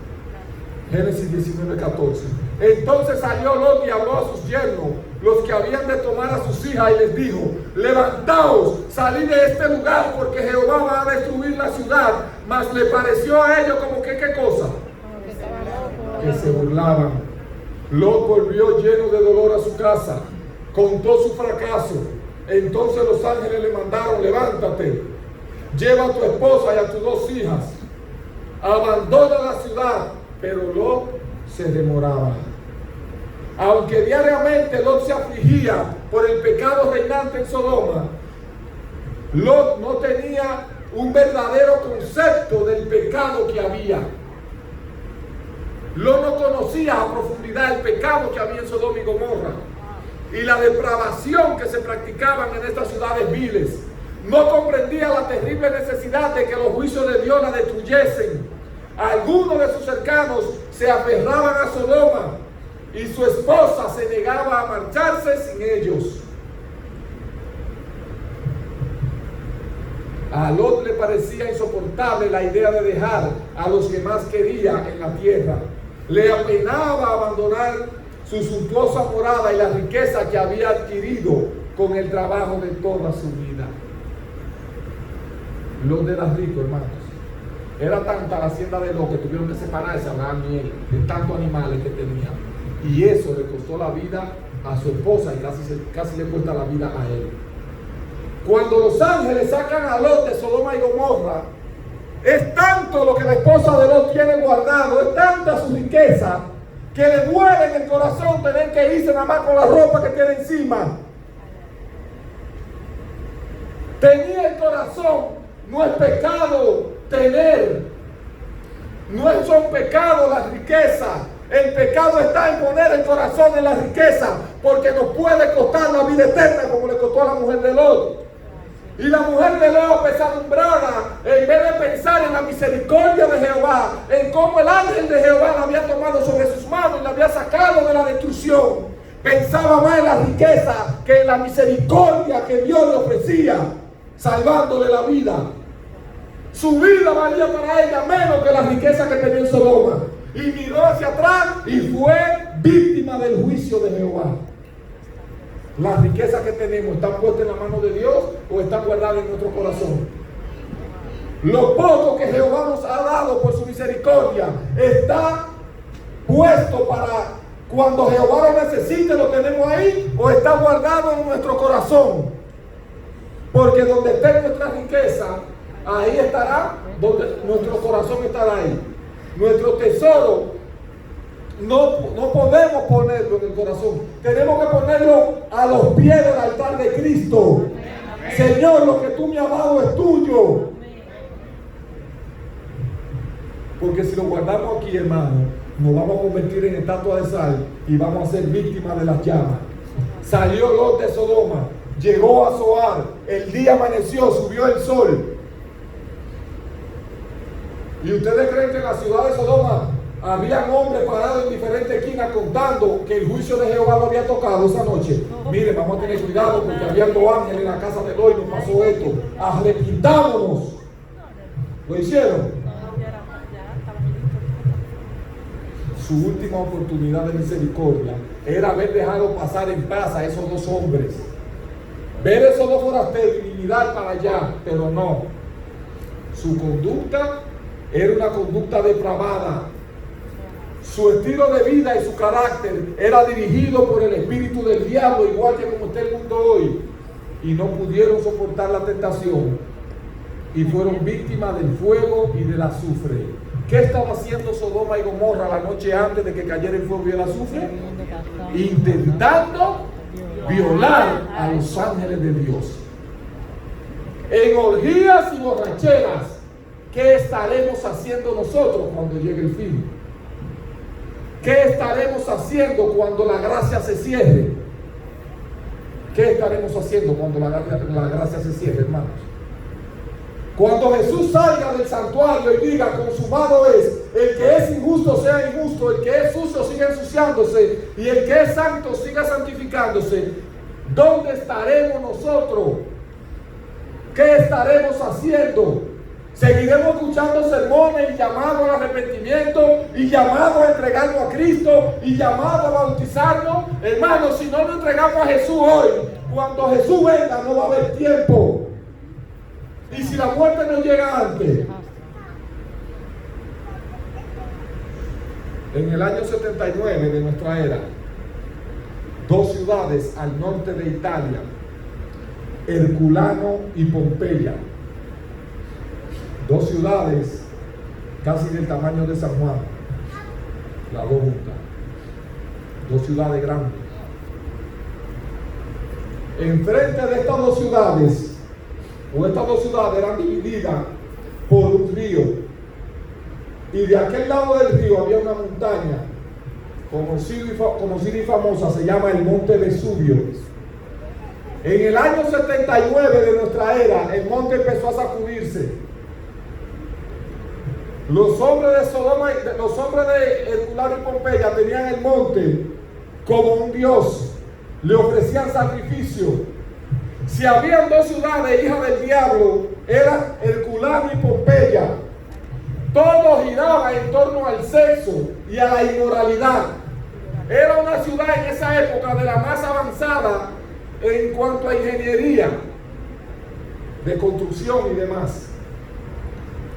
Génesis 19, 14. Entonces salió Lot y habló a sus yernos, los que habían de tomar a sus hijas, y les dijo: levantaos, salid de este lugar, porque Jehová va a destruir la ciudad. Mas le pareció a ellos como que, ¿qué cosa? que se burlaban. Lot volvió lleno de dolor a su casa, contó su fracaso. Entonces los ángeles le mandaron: levántate, lleva a tu esposa y a tus 2 hijas, abandona la ciudad. Pero Lot se demoraba. Aunque diariamente Lot se afligía por el pecado reinante en Sodoma, Lot no tenía un verdadero concepto del pecado que había. Lot no conocía a profundidad el pecado que había en Sodoma y Gomorra y la depravación que se practicaban en estas ciudades viles. No comprendía la terrible necesidad de que los juicios de Dios la destruyesen. Algunos de sus cercanos se aferraban a Sodoma y su esposa se negaba a marcharse sin ellos. A Lot le parecía insoportable la idea de dejar a los que más quería en la tierra. Le apenaba abandonar su suntuosa morada y la riqueza que había adquirido con el trabajo de toda su vida. Lot era rico, hermanos. Era tanta la hacienda de Lot que tuvieron que separarse a Abraham y él de tantos animales que tenía. Y eso le costó la vida a su esposa y casi le cuesta la vida a él. Cuando los ángeles sacan a Lot de Sodoma y Gomorra, es tanto lo que la esposa de Lot tiene guardado, es tanta su riqueza, que le duele en el corazón tener que irse nada más con la ropa que tiene encima. Tenía el corazón. No es pecado tener, no son pecados las riquezas. El pecado está en poner el corazón en la riqueza, porque nos puede costar la vida eterna, como le costó a la mujer de Lot. Y la mujer de Lot, pesadumbrada, en vez de pensar en la misericordia de Jehová, en cómo el ángel de Jehová la había tomado sobre sus manos y la había sacado de la destrucción, pensaba más en la riqueza que en la misericordia que Dios le ofrecía, salvándole la vida. Su vida valía para ella menos que la riqueza que tenía en Sodoma. Y miró hacia atrás y fue víctima del juicio de Jehová. Las riquezas que tenemos, ¿están puestas en la mano de Dios o están guardadas en nuestro corazón? Lo poco que Jehová nos ha dado por su misericordia está puesto para cuando Jehová lo necesite, lo tenemos ahí, o está guardado en nuestro corazón. Porque donde esté nuestra riqueza, ahí estará, donde nuestro corazón estará ahí. Nuestro tesoro no podemos ponerlo en el corazón. Tenemos que ponerlo a los pies del altar de Cristo. Señor, lo que tú me has dado es tuyo. Porque si lo guardamos aquí, hermano, nos vamos a convertir en estatua de sal y vamos a ser víctimas de las llamas. Salió Lot de Sodoma, llegó a Zoar, el día amaneció, subió el sol. ¿Y ustedes creen que en la ciudad de Sodoma habían hombres parados en diferentes esquinas contando que el juicio de Jehová lo había tocado esa noche? Miren, vamos a tener cuidado porque había 2 ángeles en la casa de Lot y nos pasó esto. Arrepintámonos. ¿Lo hicieron? Su última oportunidad de misericordia era haber dejado pasar en paz a esos 2 hombres. Ver esos 2 forasteros y mirar para allá, pero no. Su conducta era una conducta depravada. Su estilo de vida y su carácter era dirigido por el espíritu del diablo, igual que como está el mundo hoy. Y no pudieron soportar la tentación y fueron víctimas del fuego y del azufre. ¿Qué estaba haciendo Sodoma y Gomorra la noche antes de que cayera el fuego y el azufre? Intentando violar a los ángeles de Dios. En orgías y borracheras. ¿Qué estaremos haciendo nosotros cuando llegue el fin? ¿Qué estaremos haciendo cuando la gracia se cierre? ¿Qué estaremos haciendo cuando la gracia se cierre, hermanos? Cuando Jesús salga del santuario y diga, consumado es, el que es injusto sea injusto, el que es sucio siga ensuciándose y el que es santo siga santificándose, ¿dónde estaremos nosotros? ¿Qué estaremos haciendo? Seguiremos escuchando sermones y llamados al arrepentimiento y llamados a entregarnos a Cristo y llamados a bautizarnos. Hermanos, si no nos entregamos a Jesús hoy, cuando Jesús venga no va a haber tiempo. Y si la muerte nos llega antes, En el año 79 de nuestra era, dos ciudades al norte de Italia, Herculano y Pompeya, dos ciudades casi del tamaño de San Juan, las dos juntas, dos ciudades grandes. Enfrente de estas dos ciudades, eran divididas por un río, y de aquel lado del río había una montaña conocida y famosa, se llama el Monte Vesubio. En el año 79 de nuestra era, el monte empezó a sacudirse. Los hombres de Sodoma, los hombres de Herculano y Pompeya tenían el monte como un dios, le ofrecían sacrificio. Si habían dos ciudades hijas del diablo, eran Herculano y Pompeya. Todo giraba en torno al sexo y a la inmoralidad. Era una ciudad en esa época de la más avanzada en cuanto a ingeniería, de construcción y demás.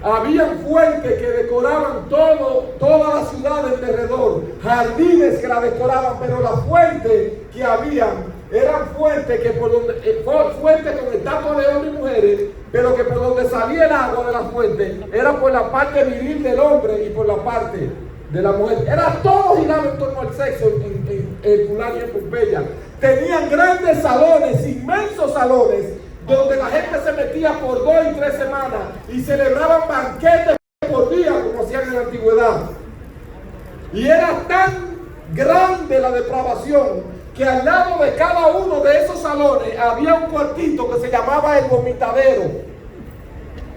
Habían fuentes que decoraban toda la ciudad alrededor, jardines que la decoraban, pero las fuentes que habían eran fuentes que fuentes con estatuas de hombres y mujeres, pero que por donde salía el agua de las fuentes era por la parte viril del hombre y por la parte de la mujer. Era todo girado en torno al sexo en Herculano y en Pompeya. Tenían grandes salones, inmensos salones, donde la gente se metía por 2 y 3 semanas y celebraban banquetes por día como hacían en la antigüedad. Y era tan grande la depravación que al lado de cada uno de esos salones había un cuartito que se llamaba el vomitadero.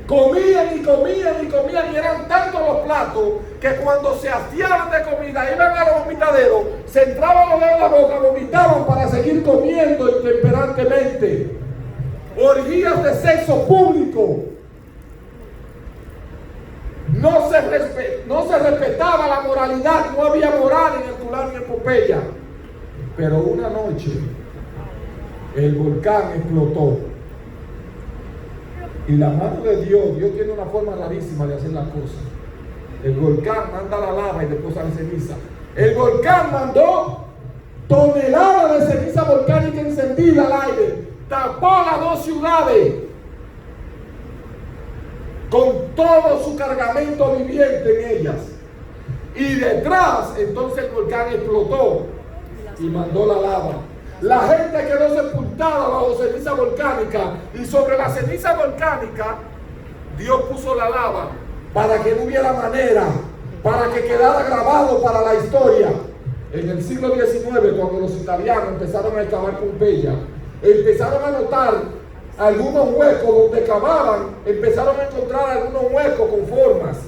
Comían y comían y comían, y eran tantos los platos que cuando se hastiaban de comida iban a los vomitaderos, se entraban los dedos en la boca, vomitaban para seguir comiendo intemperantemente. Orgías de sexo público. No se respetaba la moralidad, no había moral en Herculano y en Pompeya. Pero una noche el volcán explotó y la mano de Dios tiene una forma rarísima de hacer las cosas. El volcán manda la lava y después sale ceniza. El volcán mandó toneladas de ceniza volcánica encendida al aire, tapó las dos ciudades con todo su cargamento viviente en ellas, y detrás entonces el volcán explotó y mandó la lava. La gente quedó sepultada bajo ceniza volcánica, y sobre la ceniza volcánica Dios puso la lava para que no hubiera manera, para que quedara grabado para la historia. En el siglo XIX, cuando los italianos empezaron a excavar Pompeya, empezaron a notar algunos huecos donde cavaban, empezaron a encontrar algunos huecos con formas.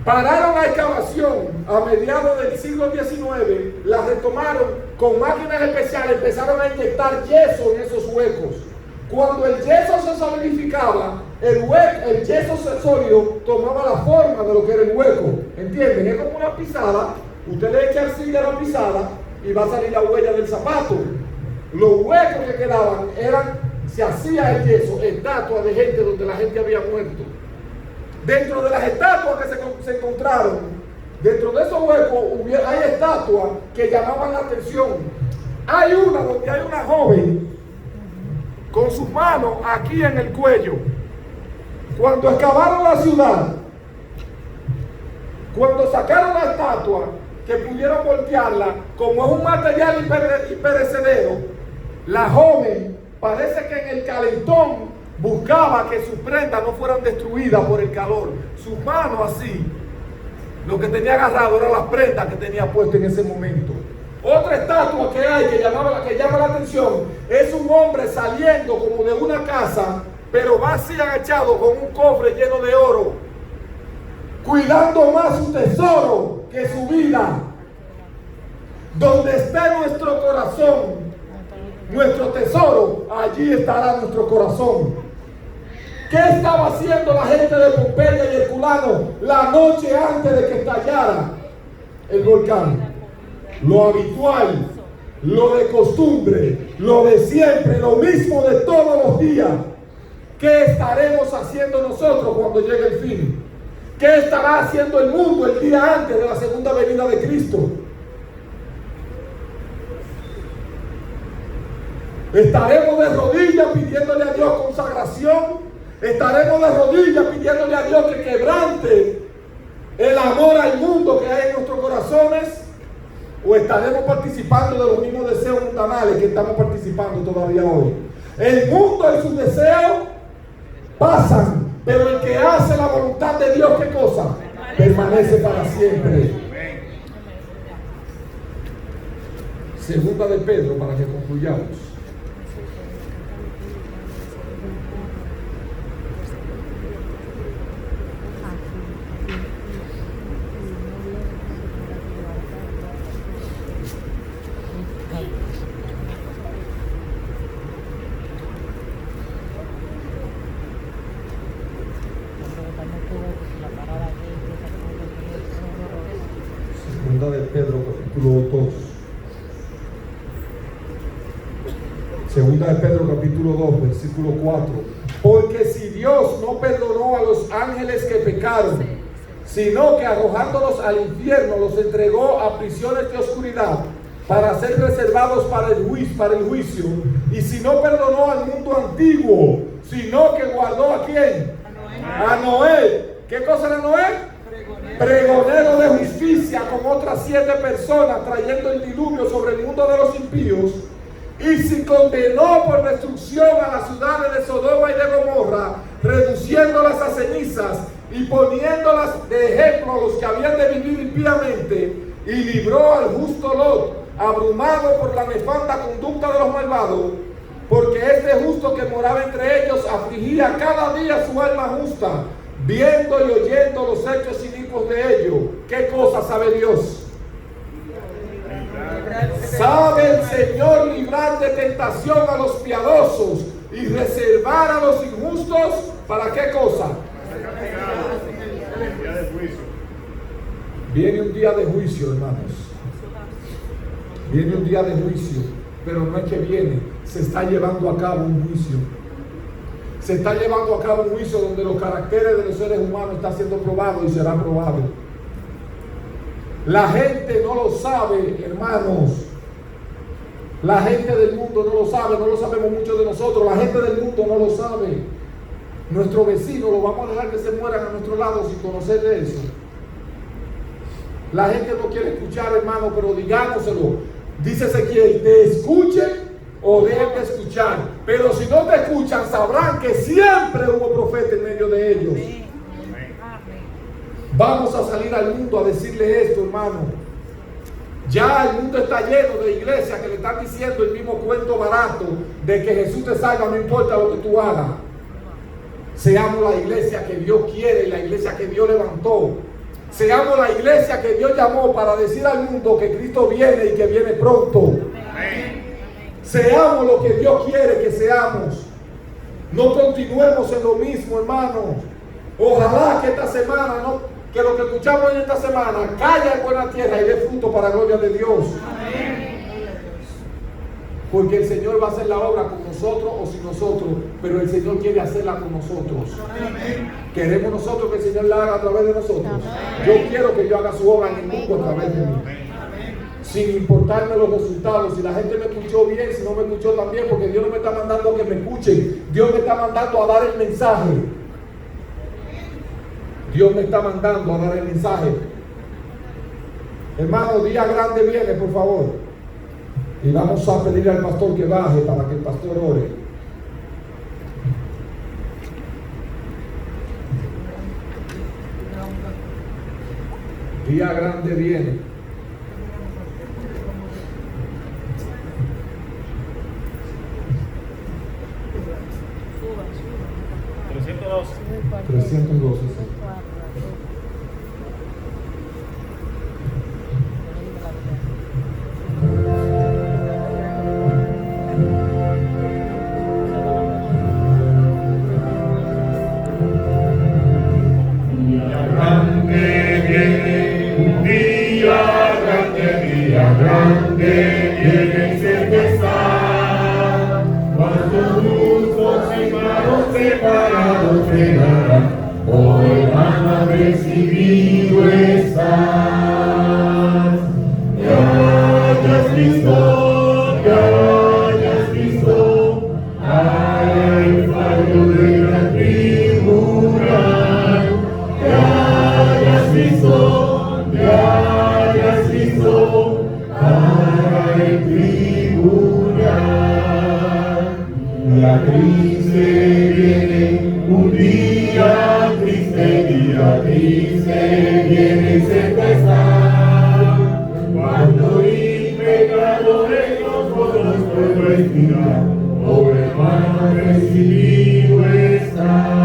Pararon la excavación a mediados del siglo XIX, la retomaron con máquinas especiales, empezaron a inyectar yeso en esos huecos. Cuando el yeso se solidificaba, el yeso sólido tomaba la forma de lo que era el hueco. ¿Entienden? Es como una pisada. Usted le echa arcilla a la pisada y va a salir la huella del zapato. Los huecos que quedaban se hacía el yeso, estatuas de gente donde la gente había muerto. Dentro de las estatuas que se encontraron, dentro de esos huecos hay estatuas que llamaban la atención. Hay una donde hay una joven con sus manos aquí en el cuello. Cuando excavaron la ciudad, cuando sacaron la estatua, que pudieron voltearla, como es un material imperecedero, la joven parece que en el calentón buscaba que sus prendas no fueran destruidas por el calor. Sus manos así, lo que tenía agarrado eran las prendas que tenía puesto en ese momento. Otra estatua que hay que llama la atención es un hombre saliendo como de una casa, pero va así agachado con un cofre lleno de oro, cuidando más su tesoro que su vida. Donde esté nuestro corazón, nuestro tesoro, allí estará nuestro corazón. ¿Qué estaba haciendo la gente de Pompeya y Herculano la noche antes de que estallara el volcán? Lo habitual, lo de costumbre, lo de siempre, lo mismo de todos los días. ¿Qué estaremos haciendo nosotros cuando llegue el fin? ¿Qué estará haciendo el mundo el día antes de la segunda venida de Cristo? Estaremos de rodillas pidiéndole a Dios consagración. Estaremos de rodillas pidiéndole a Dios que quebrante el amor al mundo que hay en nuestros corazones. O estaremos participando de los mismos deseos mundanales que estamos participando todavía hoy. El mundo y sus deseos pasan, pero el que hace la voluntad de Dios, ¿qué cosa? Permanece para siempre. Segunda de Pedro, para que concluyamos. Segunda de Pedro, capítulo 2. Segunda de Pedro, capítulo 2, versículo 4. Porque si Dios no perdonó a los ángeles que pecaron, sino que arrojándolos al infierno los entregó a prisiones de oscuridad para ser reservados para el juicio, y si no perdonó al mundo antiguo, sino que guardó ¿a quién? A Noé. ¿Qué cosa era Noé? Pregonero de justicia con otras 7 personas, trayendo el diluvio sobre el mundo de los impíos. Y si condenó por destrucción a las ciudades de Sodoma y de Gomorra, reduciéndolas a cenizas y poniéndolas de ejemplo a los que habían de vivir impíamente, y libró al justo Lot, abrumado por la nefanda conducta de los malvados, porque este justo que moraba entre ellos afligía cada día su alma justa, viendo y oyendo los hechos inicuos de ellos. ¿Qué cosa sabe Dios? Sabe el Señor librar de tentación a los piadosos y reservar a los injustos. ¿Para qué cosa? Viene un día de juicio, hermanos. Viene un día de juicio, pero no es que viene, se está llevando a cabo un juicio. Se está llevando a cabo un juicio donde los caracteres de los seres humanos están siendo probados y será probado. La gente no lo sabe, hermanos. La gente del mundo no lo sabe, no lo sabemos muchos de nosotros. La gente del mundo no lo sabe. Nuestro vecino lo vamos a dejar que se mueran a nuestro lado sin conocer de eso. La gente no quiere escuchar, hermano, pero digámoselo. Dice Ezequiel, te escuchen o dejen de escuchar. Pero si no te escuchan, sabrán que siempre hubo profeta en medio de ellos. Vamos a salir al mundo a decirle esto, hermano. Ya el mundo está lleno de iglesias que le están diciendo el mismo cuento barato de que Jesús te salva, no importa lo que tú hagas. Seamos la iglesia que Dios quiere y la iglesia que Dios levantó. Seamos la iglesia que Dios llamó para decir al mundo que Cristo viene y que viene pronto. Seamos lo que Dios quiere que seamos. No continuemos en lo mismo, hermano. Ojalá que esta semana que lo que escuchamos en esta semana caiga en buena tierra y dé fruto para la gloria de Dios. Porque el Señor va a hacer la obra con nosotros o sin nosotros, pero el Señor quiere hacerla con nosotros. Queremos nosotros que el Señor la haga a través de nosotros. Yo quiero que yo haga su obra en el mundo a través de mí, sin importarme los resultados. Si la gente me escuchó bien, si no me escuchó también, porque Dios no me está mandando a que me escuchen. Dios me está mandando a dar el mensaje. Dios me está mandando a dar el mensaje. Hermano, día grande viene, por favor. Y vamos a pedirle al pastor que baje para que el pastor ore. Día grande viene. $312. Sí. Hoy van a recibido estás. Gracias Cristo, gracias Cristo, al fallo de la tribunal. Gracias Cristo, al tribunal. La triste viene, un día triste viene cerca está. Cuando y pecadores nosotros pueblo espina, oh hermano recibido está.